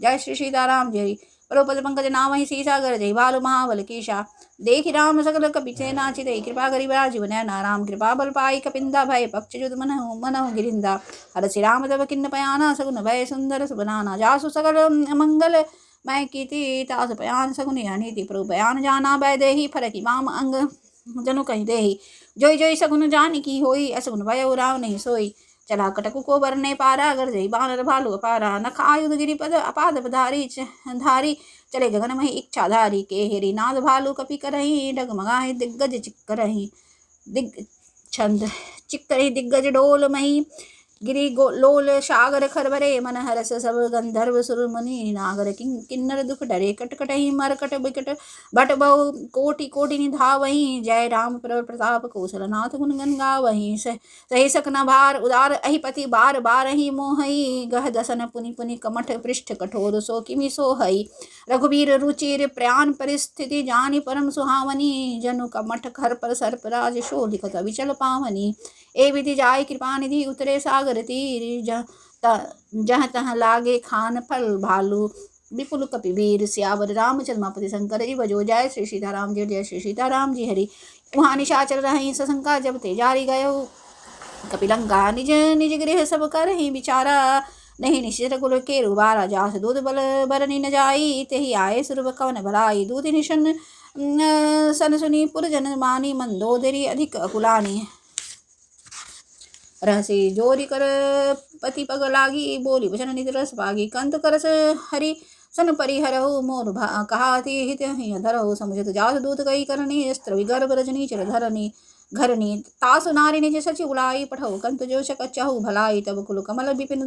S1: जय श्री सीताराम जी हरि परोपद पंकज नाम ही सीसा गर जय भालु महाबल कीशा देखि राम सकल कपिचे नाचित कृपा करी राजीव नैना राम कृपा बल पाई कपिंदा भय पक्ष युद्ध मनहु गिरिंदा हरसि राम तब किन्न पयाना सगुन भय सुंदर सुबनाना जासु सकल मंगल मैं कीति तास पयान सगुन नीति प्रभु पयान जाना भय देही फरकी माम अंग जनु कही देही जोई जोई सगुन जान की होई असगुन भय राव नहीं सोई चला कटकु को बरने पारा अगर जय बानर भालु अपारा नख आयुध गिरी पद अपाद धारी चले गगन मही इच्छा धारी के हेरी नाद भालु कपि करही डगमगाही दिग्गज चिक्करही छंद चिक्करही दिग्गज डोल मही गिरी लोल सागर खरबरे मन हरस सब गंधर्व सुर मुनि नागर किन्नर दुख डरे कटकटही मरकट बिकट बट बहु कोटि कोटि निधावही जय राम प्रताप कौशलनाथ गुण गन गावही सही सकन भार उदार अहिपति बार बार ही मोहई गह दसन पुनि पुनि कमठ पृष्ठ कठोर सो किमि सोहई रघुवीर रुचिर प्रयाण परिस्थिति जानी परम सुहावनी जनु कमठ खर पर सर्पराज शोलिकत विचल पावनी ए विधि जाय कृपा निधि उतरे सागर तीर जहाँ तहाँ लागे खान फल भालू विपुल कपिवीर सियावर रामचंद्रपति शंकर जी बजो जय श्री सीताराम जी जय श्री सीताराम जी हरि वहाँ निशाचर रही सशंका जब ते जारी गयो कपिलंका निज निज गृह सब कर ही बिचारा नहीं निश्चित कुल के रुबारा जास दूध बल बरनी न जाई ते ही आए सुरभ कवन भलाई दूध निशन सन सुनी पुरजन मानी मंदोदरी अधिक अकुलानी रहसी जोरी कर पति पग लागी बोली वचन नित रस पागी कंत करस हरि सन परिहरहु मोर कहाति हित ही धरहु समुझत जास दूत गई करनी अस्त्र विगर्भ रजनी चर धरनी घरनी तासु नारी निज सचि उलाई पठौ कंत जो सकचहु भलाई तब कुल कमल विपिन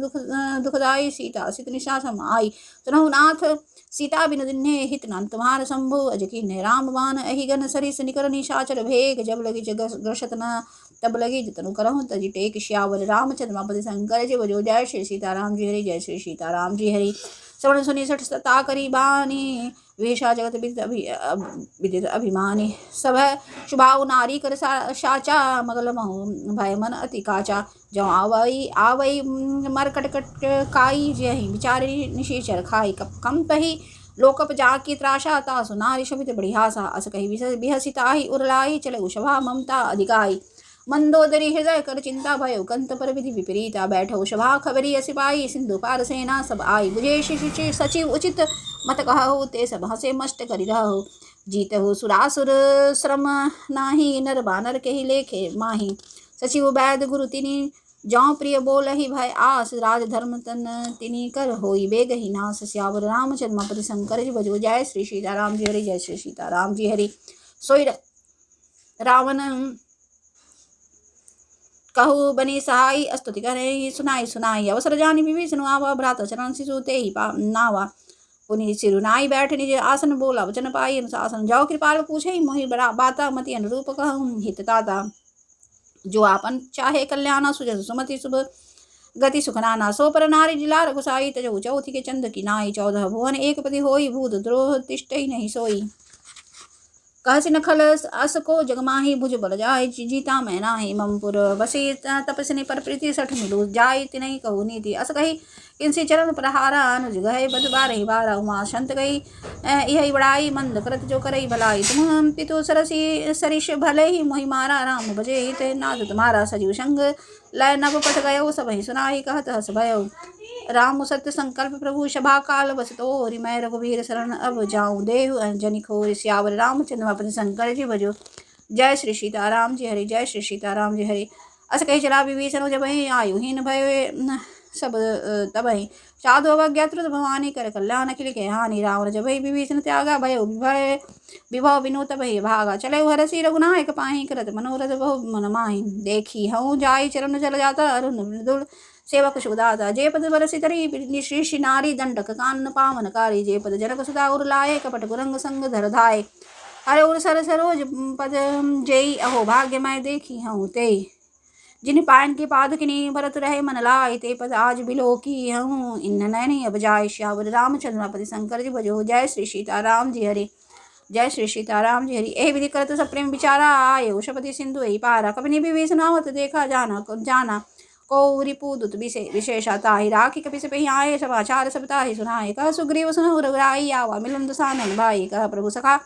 S1: दुखदाई सीता सित निशा समाई सुनहु नाथ सीता बिनु दिन्हे हित नन तुम्हार शंभु अजकी ने राम बान अहि गन सरिस निकर निशाचर भेग जब लगी ग्रसत न तब लगी जतनु करहु तजी टेक श्यावर रामचंद्रपति शंकर जी बजो जय श्री सीताराम जी हरि जय श्री सीताराम जी हरि श्रवण सुनी सठ सता करी बानी वेशा जगत विदित अभिमानी सब शुभाव नारी कर साचा मगल महु भय मन अति काचा जो आवई मर कटकट काई जही बिचारी निशेचर खाई कम तही लोकप जाकी त्राशा तासु नारी शोभित बढ़ियासा अस कही बिहसिताही उरलाई चले उषभा ममता अधिकाई मंदोदरी हृदय कर चिंता भयो कंत पर विधि विपरीता बैठो सभा खबरी सिपाही सिंधु पार सेना सब आई बुझे सचिव उचित मत कहो ते सब हसे मस्त करि रहो जीत हो सुरासुर श्रम नाही नर बानर के ही लेखे माही सचिव वैद गुरु तिनि जौ प्रिय बोल ही भय आस, राज धर्म तन तिनी कर होई बेग ही नास। सियावर रामचंद्र शंकर जी बजो, जय श्री सीताराम जी हरि, जय श्री सीताराम जी हरि। सोई रावण कहु बनी सहाई, स्तुति करे सुनाई सुनाई। अवसर जानी विभीषण आवा, भ्राता चरण शिशु ते ही नावा। पुनि सिरुनाई बैठ निज आसन, बोला वचन पाई अनुशासन। जाओ कृपाल पूछे मोहि बाता, मति अनुरूप कहूँ हित ताता। जो आपन चाहे कल्याणा, सुजन सुमति शुभ गति सुख नाना। सो पर नारी जिला गुसाई, तजो चौथी के चंद की नाई। 14 भुवन एक पति होई, भूत द्रोह तिष्ठई नहीं सोई। कहसि नखल अस को जगमाही, भुज बल जाय जीता मैं नाही। ममपुर बसी तपस्नि पर प्रीति, सठ मिलु जाय तिनहि कहु नीति। अस कही किनसी चरण प्रहारा, अनुज गहे बद बारहि बारा। उमा शंत गई यही बड़ाई, मंद करत जो करई भलाई। तुम पितु सरसी सरिष भले ही, मोहि मारा राम बजे ते नाथ तुम्हारा। सजीव संग लय नभ पट गयो, सबहि सुनाहि कहत हस भयो। राम सत्य संकल्प प्रभु सभा काल, बस तोरि मैं रघुवीर शरण अब जाऊँ। देहु अंजनी खोरि, सियावर रामचंद्र अपने शंकर जी भजो, जय श्री सीताराम जी हरि, जय श्री सीताराम जी हरि। अस कही चला विभीषण, जब आयुहीन भय सब तबहि। साधु अवज्ञा त्रुत भवानी, कर कल्याण अखिल के हानि। रावण जब विभीषण त्यागा, भय विभव बिनु तबहि भागा। चले हरषि रघुनायक पाहि, करत मनोरथ बहु मन माहि। देखी हऊँ जाई चरण जल जाता, अरुण मृदुल सेवक सुदाता। जे पद बरसि तरी शीर्षि नारी, दंडक कानन पावनकारी। जे पद जनक सुधा उर लाए, कपट कुरंग संग धर धाय। हरे उर सर सरोज पद जेई, अहो भाग्य मैं देखी हूँ तेई। जिन पायन की पादकिनी, भरत रहे मन लाय। ते पद आज बिलो की हूँ, इन नैनी अब जाय। श्यावर रामचंद्र शंकर जी भजो, जय श्री सीताराम जी हरि, जय श्री सीताराम जी हरि। एहि विधि करत सब प्रेम विचारा, आये उषपति सिंधु एहि पारा। कपि विभीषण आवत देखा, जाना को रिपुदुत विशेषा ताहि। राखी कपि से आए, समाचार सब ताहि सुनाए। कह सुग्रीव सुनहु रघुराई, आवा मिलन दसानन भाई। कह प्रभु सखा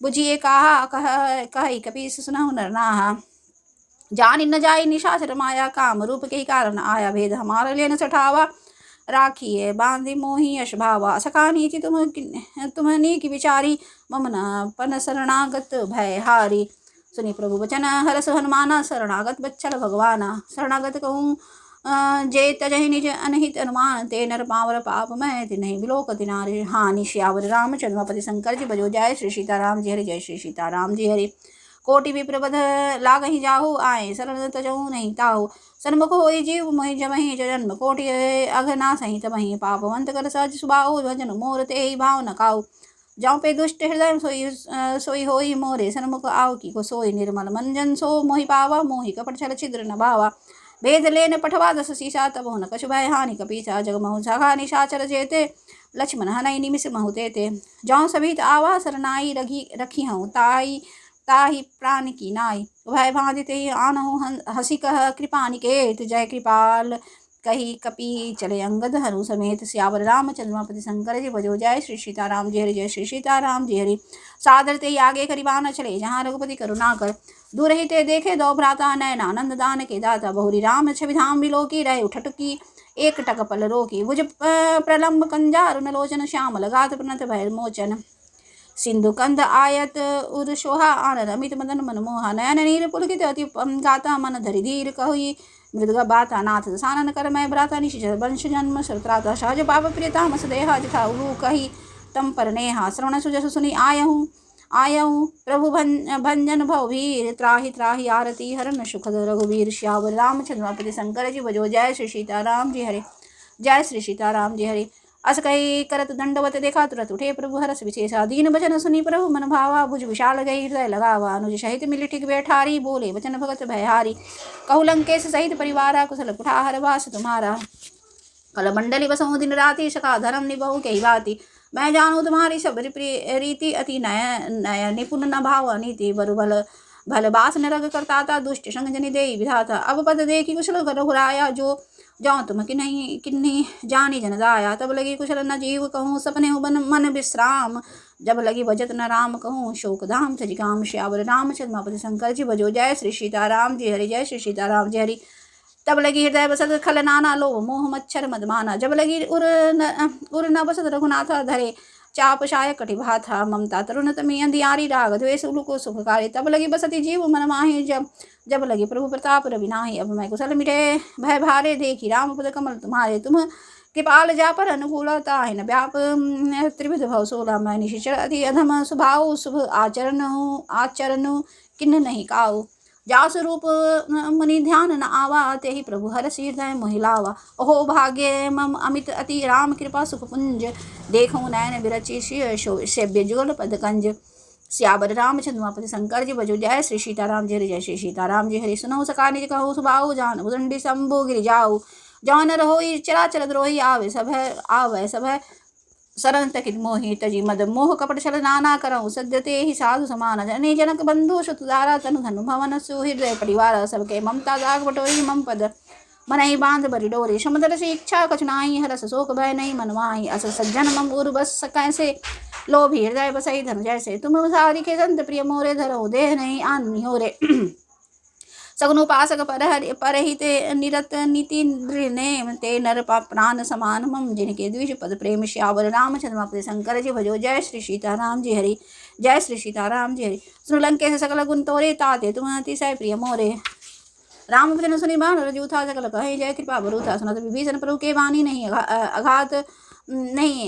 S1: बुझिए कहा, कहि कपीस सुनहु नर नाहा। जानि न जाई निशाचर माया, काम रूप के कारण आया। भेद हमारा लेन सठावा, राखिए बांधि मोहि यश भावा। सखा नीति तुम्हनी की विचारी, मम न पन शरणागत भय हारी। सुनि प्रभु वचन हरष हनुमाना, शरणागत बच्चल भगवाना। शरणागत कहूँ जे तजहि निज अनहित अनुमान, ते नर पावर पाप मैं तिन्हि बिलोकति नारि हानि। श्यावर रामचंद्र शंकर जी बजो, जय श्री सीताराम जी हरि, जय श्री सीताराम जी हरि। कोटि विप्रबध लागहि जाहु, आए शरण तजहु नहीं ताहु। सन्मुख होई जीव मोहि जमहि, जन्म कोटि अघनासहि तमहि। पापवंत कर सहज सुबाहु, भजन मोर तेहि भाव न काहु। जाऊँ पे दुष्ट हृदय सोई होई, मोरे सन्मुख आओ की को सोई। निर्मल मंजन सो मोहि पावा, मोहि कपट छल छिद्र न भावा। भेद लेन पठवा दस सीसा, तब न कछु भय हानि कपीसा। जगमहु सखा निशाचर जेते, लक्ष्मण हनई निमिष महु तेते। जाऊँ सभित आवा, सरनाई रखी हूँ ताहि प्राण की नाई। भय बाधित आनहु हसी, कह कृपा निकेत। जय कृपाल कही कपि चले अंगद हनु समेत। सियावर रामचंद्र शंकर जी बजो, जय श्री सीताराम जी हरि, जय श्री सीताराम जी हरि। सादर ते आगे करिबान चले, जहाँ रघुपति करुणा कर। दूर ही ते देखे दो भ्राता, नैना नंद दान के दाता। बहुरी राम छवि धाम बिलोकी, रहे उठट की एक टक पल रोकी। भुज प्रलम्ब कंजारु नलोचन, श्याम लगात प्रणत भय मोचन। सिंधु कंद आयत उर शोहा, आनर अमित मदन मनमोहा। नयन नीर पुलकित अति गाता, मन धरि धीर कहुई मृदुग बाता। नाथ दसानन कर मैं भ्राता, निशिचर वंश जन्म सुत्राता। सहज पाप प्रियता मस देहा, जथा उलू कही तम पर नेहा। श्रवण सुजस सुनि आयहूँ प्रभु भंजन भवभीर। त्राहि त्राहि आरती हरन सुखद रघुवीर। श्यावर रामचंद्र शंकर जी बजो, जय श्री सीताराम जी हरि, जय श्री सीताराम जी हरि। अस कही करत दंडवत देखा, तुरत उठे प्रभु हरष विशेषा। दीन भजन सुनि प्रभु मन भावा, भुज विशाल गई हृदय लगावा। अनुज सहित मिलि ठिक बैठारी, बोले वचन भगत भयहारी। कहु लंकेश सहित परिवारा, कुशल कुठार वास तुम्हारा। कल मंडली बसहु दिन राति, सखा धर्म निभहु कही बाती। मैं जानू तुम्हारी सब रीति, अति नय निपुण न भाव नीति। बरु भल बास नरग करताता, दुष्ट संग जनि देई विधाता। अब पद देखी कुशल रघुराया, जो जाऊँ तुम किन्हीं जानी जन दाया। तब लगी कुशल न जीव कहूँ, सपने मन विश्राम। जब लगी भजत न राम कहूँ, शोक धाम तज काम। श्यावर रामचंद्र शंकर जी बजो, जय श्री सीताराम जी हरि, जय श्री सीताराम जी हरि। तब लगी हृदय बसत खल नाना, लोभ मोह मच्छर मदमाना। जब लगी उर न बसत रघुनाथा, धरे चाप शाय कटि भाथा। ममता तरुण तमी अंधियारी, राग द्वेष उलुको सुखकारी। तब लगी बसती जीव मन माहि, जब जब लगे प्रभु प्रताप रवि नाही, अब मैं कुशल मिटे भय भारे, देखी राम पद कमल तुम्हारे, तुम कृपाल जा पर अनुकूलता है न व्याप, त्रिविध भव सोला मैं निशिचर अति अधम, स्वभाव शुभ आचरण किन्न नहीं काऊ, जासु रूप मुनि ध्यान न आवा, ते ही प्रभु हर हृदय मोहिलावा, ओहो भाग्य मम अमित अति राम कृपा सुख पुंज, देखूं नयन विरचि सेव्य जुगल पद कंज, सियावर रामचंद्र उमापति शंकर जी बजो, जय श्री सीताराम जी हरि, जय श्री सीताराम जी हरि, सुनहु सका निज कहु सुभाऊ, जान भुजंडी शंभु गिरि जाऊ, जौन रहोई चराचर द्रोही, आवे सब शरण तकित मोहि, तजी मद मोह कपट छल नाना करऊँ, सद्यते ही साधु समान, जने जनक बंधु सुतदारा, तनु धनु भवन सुहृदय परिवार, सबके ममता दाग बटोरी, मम पद मनहि बांध बरि डोरी, समुद्र से इच्छा कछु नाहि, हरस शोक भय नहीं मनवाहि, अस सज्जन मम उर बस कैसे, लोभी हृदय बसई धन जैसे, तुम सारिखे संत प्रिय मोरे, धरो देह नहीं आन निहोरे, सगुन उपासक परहित निरत नीति नृनेम, ते नर प्राण समान मम, जिनके द्विज पद प्रेम, श्यावर रामचंद्र उमापति शंकर जी भजो, जय श्री सीताराम जी हरि, जय श्री सीताराम जी हरि, सुन लंकेश सकल गुण तोरे, ताते तुम अतिशय प्रिय मोरे, राम भजन सुनि बाण रजूथा, सकल कहे जय कृपा बरूथा, सुनत विभीषण प्रभु के वाणी, नहीं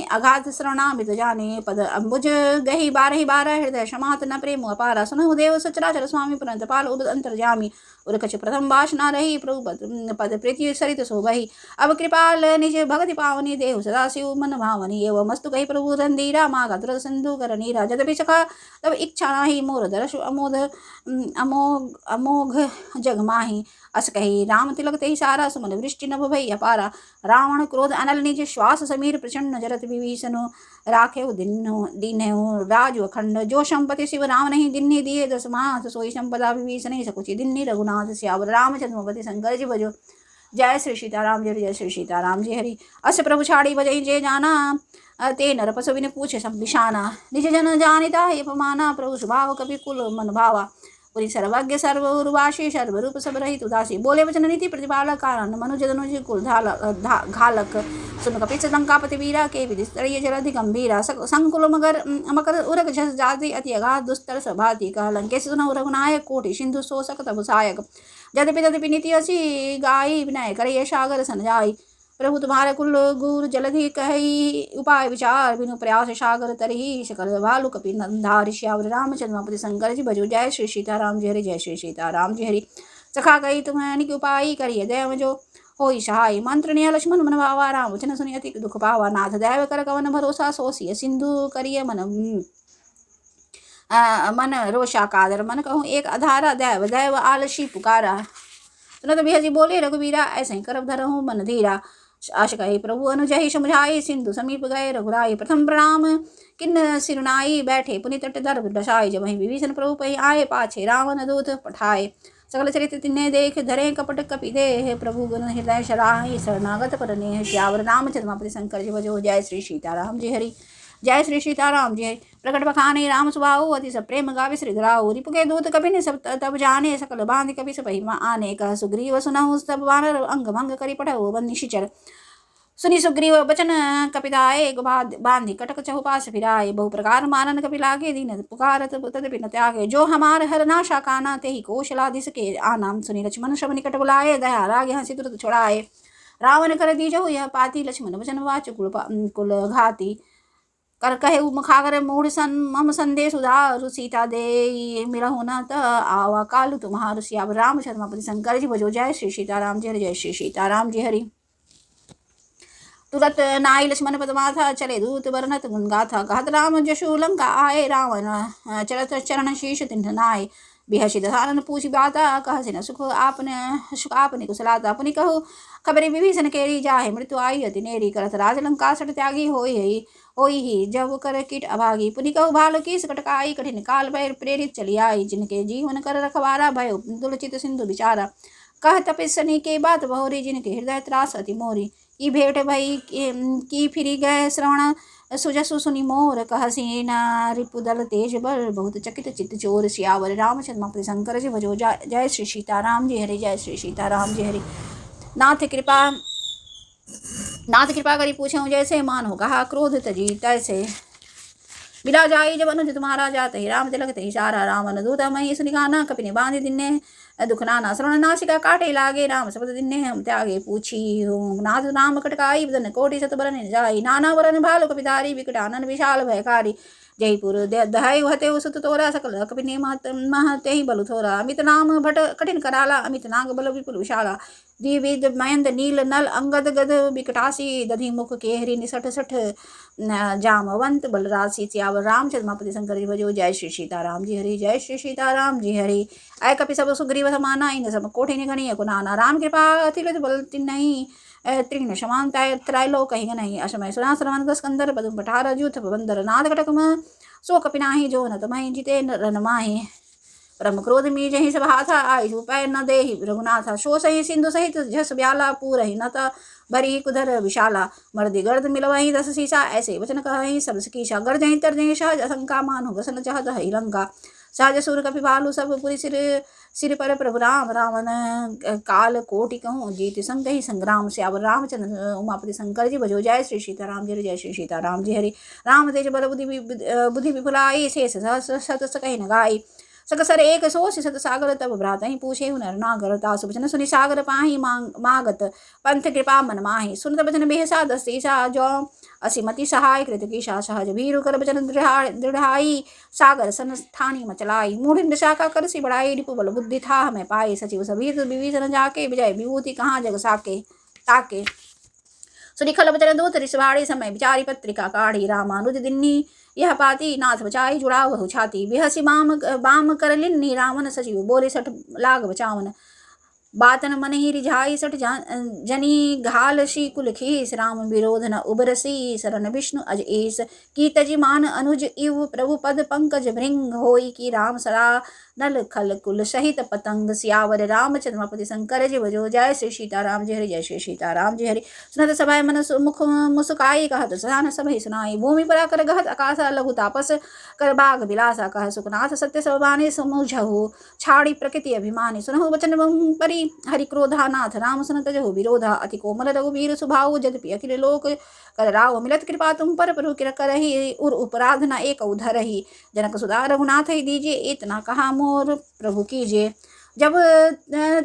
S1: अघात शरणामित जाने, पद अम्बुज गही बारह हृदय समात न प्रेम अपारा, सुनहु देव सचराचर स्वामी पुरंत पाल उद अंतर्जामी, उरकछ प्रथम वासना रही, प्रभु पद प्रीति सरित शोभहि, अब कृपाल निज भगति पावनी, देहु सदा शिव मन भावनी, एवं मस्तु कही प्रभु रंधीरा, मागा तुरत सिंधु कर नीरा, जदपि सखा तब इच्छा नाही, मोर दर्श अमोघ जग माही, अस कही राम तिलक ते सारा, सुमन वृष्टि नभ भई अपारा, रावण क्रोध अनल निज श्वास समीर, प्रचंड जरत विभीषण राखे दीन्हु राज अखंड, जो संपत्ति शिव राम नहीं दिन्हि दिए, दस मास सोई संपदा विभीषण सकुचि दिन्हि, रघुनाथ सियावर रामचंद्र उमापति शंकर जी भजो, जय श्री सीताराम जी हरि, जय श्री सीताराम जी हरि, अस प्रभु छाड़ी बजई जे जाना, ते नर पशु बिन पूछे सब बिशाना, निज जन जानिता है अपमाना, प्रभु स्वभाव कपि कुल मन भावा, पुरी सर्वज्ञ सर्व उर्वाशी, सर्वरूप सब रहित उदासी, बोले वचन नीति प्रतिपालक, कारण मनुज धनुज कुल घालक, सुन कपिच लंकापति वीरा, के विधिस्तरीय जलधि गंभीरा, संकुल मकर उरग झस जाति, अति अगाध दुस्तर सभाति, कह लंकेश सुनहु रघुनायक, कोटि सिंधु शोषक तब सहायक, यद्यपि तद्यपि नीति असी गाई, विनय करिए सागर सन जाई, प्रभु तुम्हारे कुल गुर जलधि कही, उपाय विचार बिनु प्रयास सागर तरही, सकल भालु कपि नंधारि, श्यावर रामचंद्र उमापति शंकर जी भजो, जय श्री सीताराम जी हरि, जय श्री सीताराम जी हरि, सखा कही तुम्हें उपाय करिए दैव जो होई सहाय, मंत्र निय लक्ष्मण मन भावा, राम वचन सुनि अति दुख पावा, नाथ दैव कर कवन भरोसा, सोसिय सिंधु करिय मन रोषा कादर, मन कहूँ एक अधारा, दैव दैव आलसी पुकारा, सुनत बिहजी बोले रघुवीरा, ऐसे करब धरहूँ मन धीरा, आश कही प्रभु अनुजहि समुझाई, सिंधु समीप गए रघुराई, प्रथम प्रणाम किन्न सिरुनाई, बैठे पुनि तट दर्भ दशाई, जब वहीं विभीषण प्रभु पही आए, पाछे रावण दूत पठाए, सकल चरित्र तिन्हे देख, धरे कपट कपि देह, प्रभु गुण हृदय शराहि, शरणागत पर नेह, श्यावर रामचंद्र उमापति शंकर जी भजो, जय श्री सीताराम जी हरि, जय श्री सीताराम जी हरि, प्रकट बखाने राम सुभाऊ, अति सब प्रेम गावे श्री धराऊ, रिपु के दूत कपिन सब तब जाने, सकल बांध कपि सपहि आने, कह सुग्रीव सुनहु सब वानर, अंग भंग करि पठऊ वन निशिचर, सुनि सुग्रीव बचन कपिताए, बांधि कटक चहुपास फिराए, बहु प्रकार मानन कपि लागे, दीन पुकारत तदपि न त्यागे, जो हमार हर नाशा काना, ते ही कौशलाधीश के आनाम, सुनि लक्ष्मण सब निकट बुलाए, दया राग हंसी तुरत छुड़ाए, रावण कर दीजहु यह पाती, लक्ष्मण वचन वाच कुल घाती, कर कहे मुखागर मूढ़ सन, मम संदेश उदार, सीता दे मिलहु न त आवा कालु तुम्हार, सियावर रामचंद्र उमापति शंकर जी भजो, जय श्री सीताराम जी हरि, जय श्री सीताराम जी हरि, तुरत नाई लक्ष्मण पदमाथा, चले दूत वर्णत गुण गाथा, कहत राम जशु लंका आए, रावण चरत चरण शीश तिन्ह नाय, बिहसी दसानन पूछि बाता, कह सिन सुख आपने कुशलाता, पुनि कहु खबरि विभीषण केरी, जाहे मृत्यु आई अति नेरी, करत राज लंका सट त्यागी होई ही जब कर कीट अभागी, पुनि कहु भाल की सकटकाई, कठिन काल भय प्रेरित चली आई, जिनके जीवन कर रखवारा, भय तुलचित सिंधु विचारा, कह तपस्वनी के बात बहुरी, जिनके हृदय त्रास अति मोरी, ई भेंट भई की फिरी गए श्रवण, सुजसु सुनि मोर, कह सेना रिपुदल तेज बल, बहुत चकित चित्त चोर, सियावर रामचंद्र उमापति शंकर जी भजो, जय श्री सीताराम जी हरि, जय श्री सीताराम जी हरि, नाथ कृपा करी पूछऊँ, जैसे मान हो कहा, क्रोध तजी तैसे, बिला जाई जब अनुज तुम्हारा, जात ही राम तिलक ते सारा, रावण दूत मही सुनिगाना, कपिनि बांधि दिन्ने दुख नाना श्रवण नासिका काटे लागे, राम शब्द दिन्ने हम त्यागे पूछी हो। नाथ नाम कटकाई बदन कोटि सत बरन जाई, नाना वरन भालु कपिधारी विकट आनन विशाल भयकारी। जयपुर दहाई हते सुत तोरा, सकल कपिने महते ही बलु थोरा। अमित नाम भट कठिन कराला, अमित नाग बल विपुल विशाला। द्विविध मयंद नील नल अंगद गद विकटासी, दधि मुख केहरी निसठ सठ जामवंत बलरासी। सियावर रामचंद्र मापति शंकर जी भजो, जय श्री सीताराम जी हरि, जय श्री सीताराम जी हरि। आय कपि सब सुग्रीव समाना, इन सब कोटि निघनी कुनाना। राम कृपा अतिलत बल तिन्हि, तीर्ण समान त्रैलोक कहीं नहीं। अशमय सुना श्रवण स्कंदर, पदम पठार जूथ बंदर। नाथ कटक सो कपिनाही, जो न तमहि जिते रन माहि। परम क्रोध मी जहि सब हाथा, आई उपाय न देहि रघुनाथा। शो सही सिंधु सहित झस ब्याला, पूरहि न त बरी कुधर विशाला। मर्दि गर्द मिलवहि 10 सीसा, ऐसे वचन कहहि सब कीशा। गर्जहि तरजहि सहज असंका, मानु बसन चाहत हरि लंका। सहज सुर कपि भालु सब पुरि सिर पर प्रभु राम। रावण काल कोटि कहूँ, जीत संगहि संग्राम। सियावर रामचंद्र उमापति शंकर जी भजो, जय श्री सीताराम जी हरि, जय श्री सीताराम जी हरि। राम तेज बल बुद्धि विपुलाई, शेष सहस शत कहि न गाई। सकसर एक सोष सत सागर, तब भ्रातहि पूछे नर नागर। तासु वचन सुनि सागर पाहि, मागत पंथ कृपा मन माहि। सुनत वचन बेहसा 10 सीसा, जो असिमति सहाय कृत कीशा। सहज भीरु कर वचन दृढ़ाई, सागर सन स्थानी मचलाई। मूढ़ निशाखा कर सी बढ़ाई, रिपु बल बुद्धि था हमें पाए। सचिव सभीत विभीषण जाके, विजय विभूति कहाँ जग साके ताके। सुनिखल वचन दूत रिसवाड़ी, समय विचारी पत्रिका काढ़ी। रामानुज दिन्नी यह पाती, नाथ बचाई जुड़ाव बहु छाती। बिहसी बाम कर लिन्नी, रावण सचिव बोले सठ लाग बचावन। बातन मन ही रिझाई, सठ जनी घाल शी कुल खीस। राम विरोध न उबरसी, शरण विष्णु अज ईस। की तजी मान अनुज इव, प्रभु पद पंकज भृंग होई। की राम सरा नल खल कुल सहित पतंग। सियावर रामचंद्रमापति शंकर जी भजो, जय श्री सीताराम जी हरि, जय श्री सीताराम जी हरि। सुनत सभय मन मुख मुस्काई, कहत सहान सभय सुनाई। भूमि परा कर गहत आकाशा, लघु तापस कर बाग बिलासा। कह सुखनाथ सत्य सब बानी, समूझहु छाड़ी प्रकृति अभिमानी। सुनहु वचन परि हरि क्रोधा, नाथ राम सुन तजहु विरोधा। अति कोमल रघुवीर सुभाऊ, यद्यपि अखिल लोक कर राव। मिलत कृपा तुम पर प्रभु करहि, उर उपराध न एक धरहि। जनक सुधा रघुनाथ ही दीजिए, इतना कहा मोर प्रभु कीजिए। जब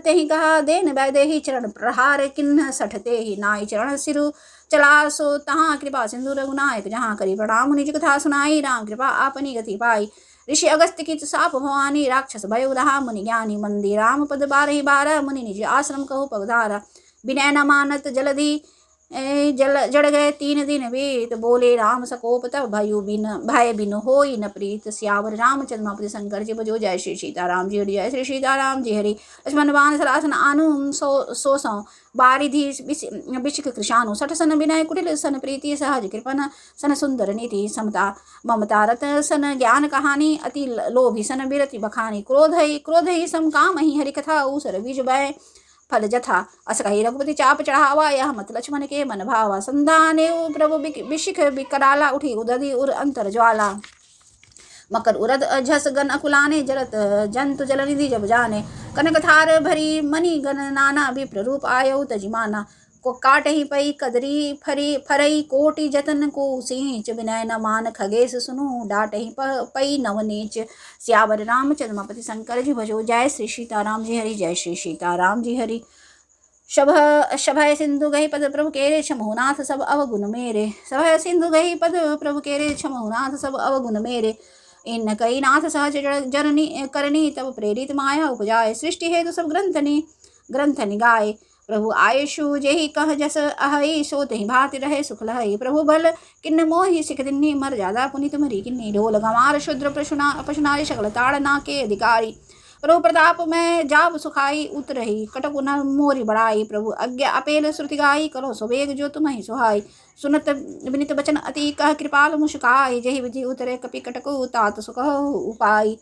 S1: तेहि कहा देन वैदेही, चरण प्रहार किन्ह सठते ही नाई। चरण सिरु चला सो तहाँ, कृपा सिंधु रघुनायक जहाँ। करी प्रणाम निज कथा सुनाई, राम कृपा आपनी गति पाई। ऋषि अगस्त्य की साप भवानी, राक्षस भयो रहा मुनि ज्ञानी। मंदिर राम पद 12 12, मुनि निज आश्रम कहु पगधारा। विनय न मानत जलधि जड़ गए 3 दिन बीत। बोले राम सकोप तब भय बिन होई न प्रीत। सियावर रामचंद्र मापति शंकर जी भजो, जय श्री सीताराम जी हरि, जय श्री सीताराम जी हरि। लक्ष्मण बाण सरासन आनु सो बारिधि बिचिक कृशानु। सठ सन विनय कुटिल सन प्रीति, सहज कृपन सन सुंदर नीति। समता ममता रत सन ज्ञान कहानी, अति लोभी सन बिरति बखानी। क्रोध ही सम काम ही, हरि कथा ऊसर बीज भय फल जथा। अस कही रघुपति चाप चढ़ावा, यह मत लक्ष्मण के मन भावा। संधाने प्रभु विशिख विकराला, उठी उदधि उर अंतर ज्वाला। मकर उरद झस गन अकुलाने, जलत जंतु जलनिधि जब जाने। कनक थार भरी मणि गण नाना, विप्र रूप आयो तजिमाना। को काटहि पई कदरी फरई, कोटि जतन को सींच। विनय न मान खगेश सुनु, डाटहि पई नवनीच। सियावर रामचंद्रमापति शंकर जी भजो, जय श्री सीताराम जी हरि, जय श्री सीताराम जी हरि। शभय सिंधु गहि पद प्रभु केरे, क्षमहुनाथ सब अवगुण मेरे। सभय सिंधु गहि पद प्रभु केरे, क्षमहुनाथ सब अवगुण मेरे। इन कई नाथ सहज जननी करनी, तब प्रेरित माया उपजाए। सृष्टि हेतु सब ग्रंथ निगाए। प्रभु आयशु जेहि कह जस अहई, सो तेहि भांति रहे सुख लहई। प्रभु बल किन्न मोहि सिख दिन्नी, मर जादा पुनित मरी किन्नी। ढोल गंवार शूद्र पशुनारी, सकल ताड़ना के अधिकारी। प्रभु प्रताप में जाब सुखाई, उतरही कटक न मोरी बढ़ाई। प्रभु आज्ञा अपेल श्रुति गाई, करो सुवेग जो तुम्हि सुहाई। सुनत विनित बचन अति कह, कृपाल मुस्काई। जहि विधि उतरे कपि कटकु, तात सुकहु उपाय।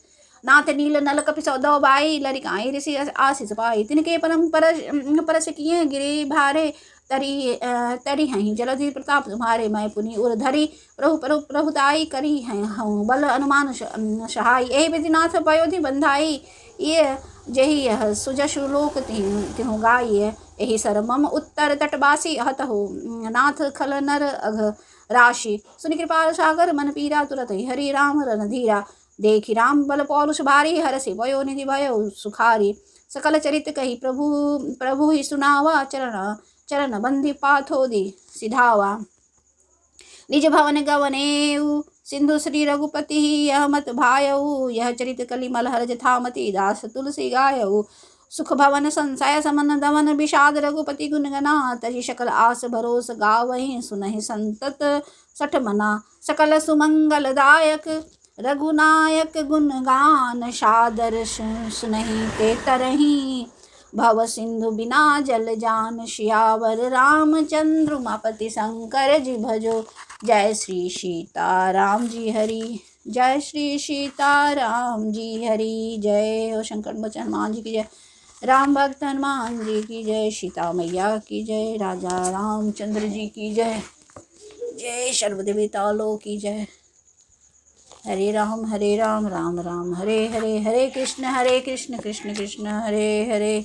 S1: नाथ नील नल कपि सौदौ बाई, लरिकाई ऋषि आशीष पाई। तिनके परम परस किए गिरि भारे, तरी हहीं जलधि प्रताप तुम्हारे। मैं पुनि उर धरी, प्रभुताई करी हूँ बल अनुमान सहाय। यही विधि नाथ पयोधि बंधाई, ये जही यह सुजशु लोक तिहु गाई। यही सर मम उत्तर तटवासी, हतहु नाथ खल नर अघ राशि। सुनि कृपाल सागर मन पीरा, तुरत हरि राम रणधीरा। देखी राम बल पौलुष भारी, हरषि भयो निधि भयो सुखारी। सकल चरित कही प्रभु प्रभु ही सुनावा, चरण चरण बंदी पाथोदी सिधावा। निज भवन गवनेऊ सिंधु श्री रघुपति, यह मत भायऊ, यह चरित कलिमल हरज थामती, दास तुलसी गायऊ। सुख भवन संशय समन दमन, विषाद रघुपति गुण गना, तहि सकल आस भरोस गावहि, सुनहि संतत सठ मना। सकल सुमंगल दायक रघुनायक गुण गान, सादर सुनहि ते तरहि, भव सिंधु बिना जल जान, सियावर रामचंद्र उमापति शंकर जी भजो। जय श्री सीताराम जी हरि, जय श्री सीताराम जी हरि। जय हो शंकर मोचन हनुमान जी की जय, राम भक्त हनुमान जी की जय, सीता मैया की जय, राजा रामचंद्र जी की जय, जय सर्वदेवताओं की जय। हरे राम राम राम हरे हरे, हरे कृष्ण कृष्ण कृष्ण हरे हरे,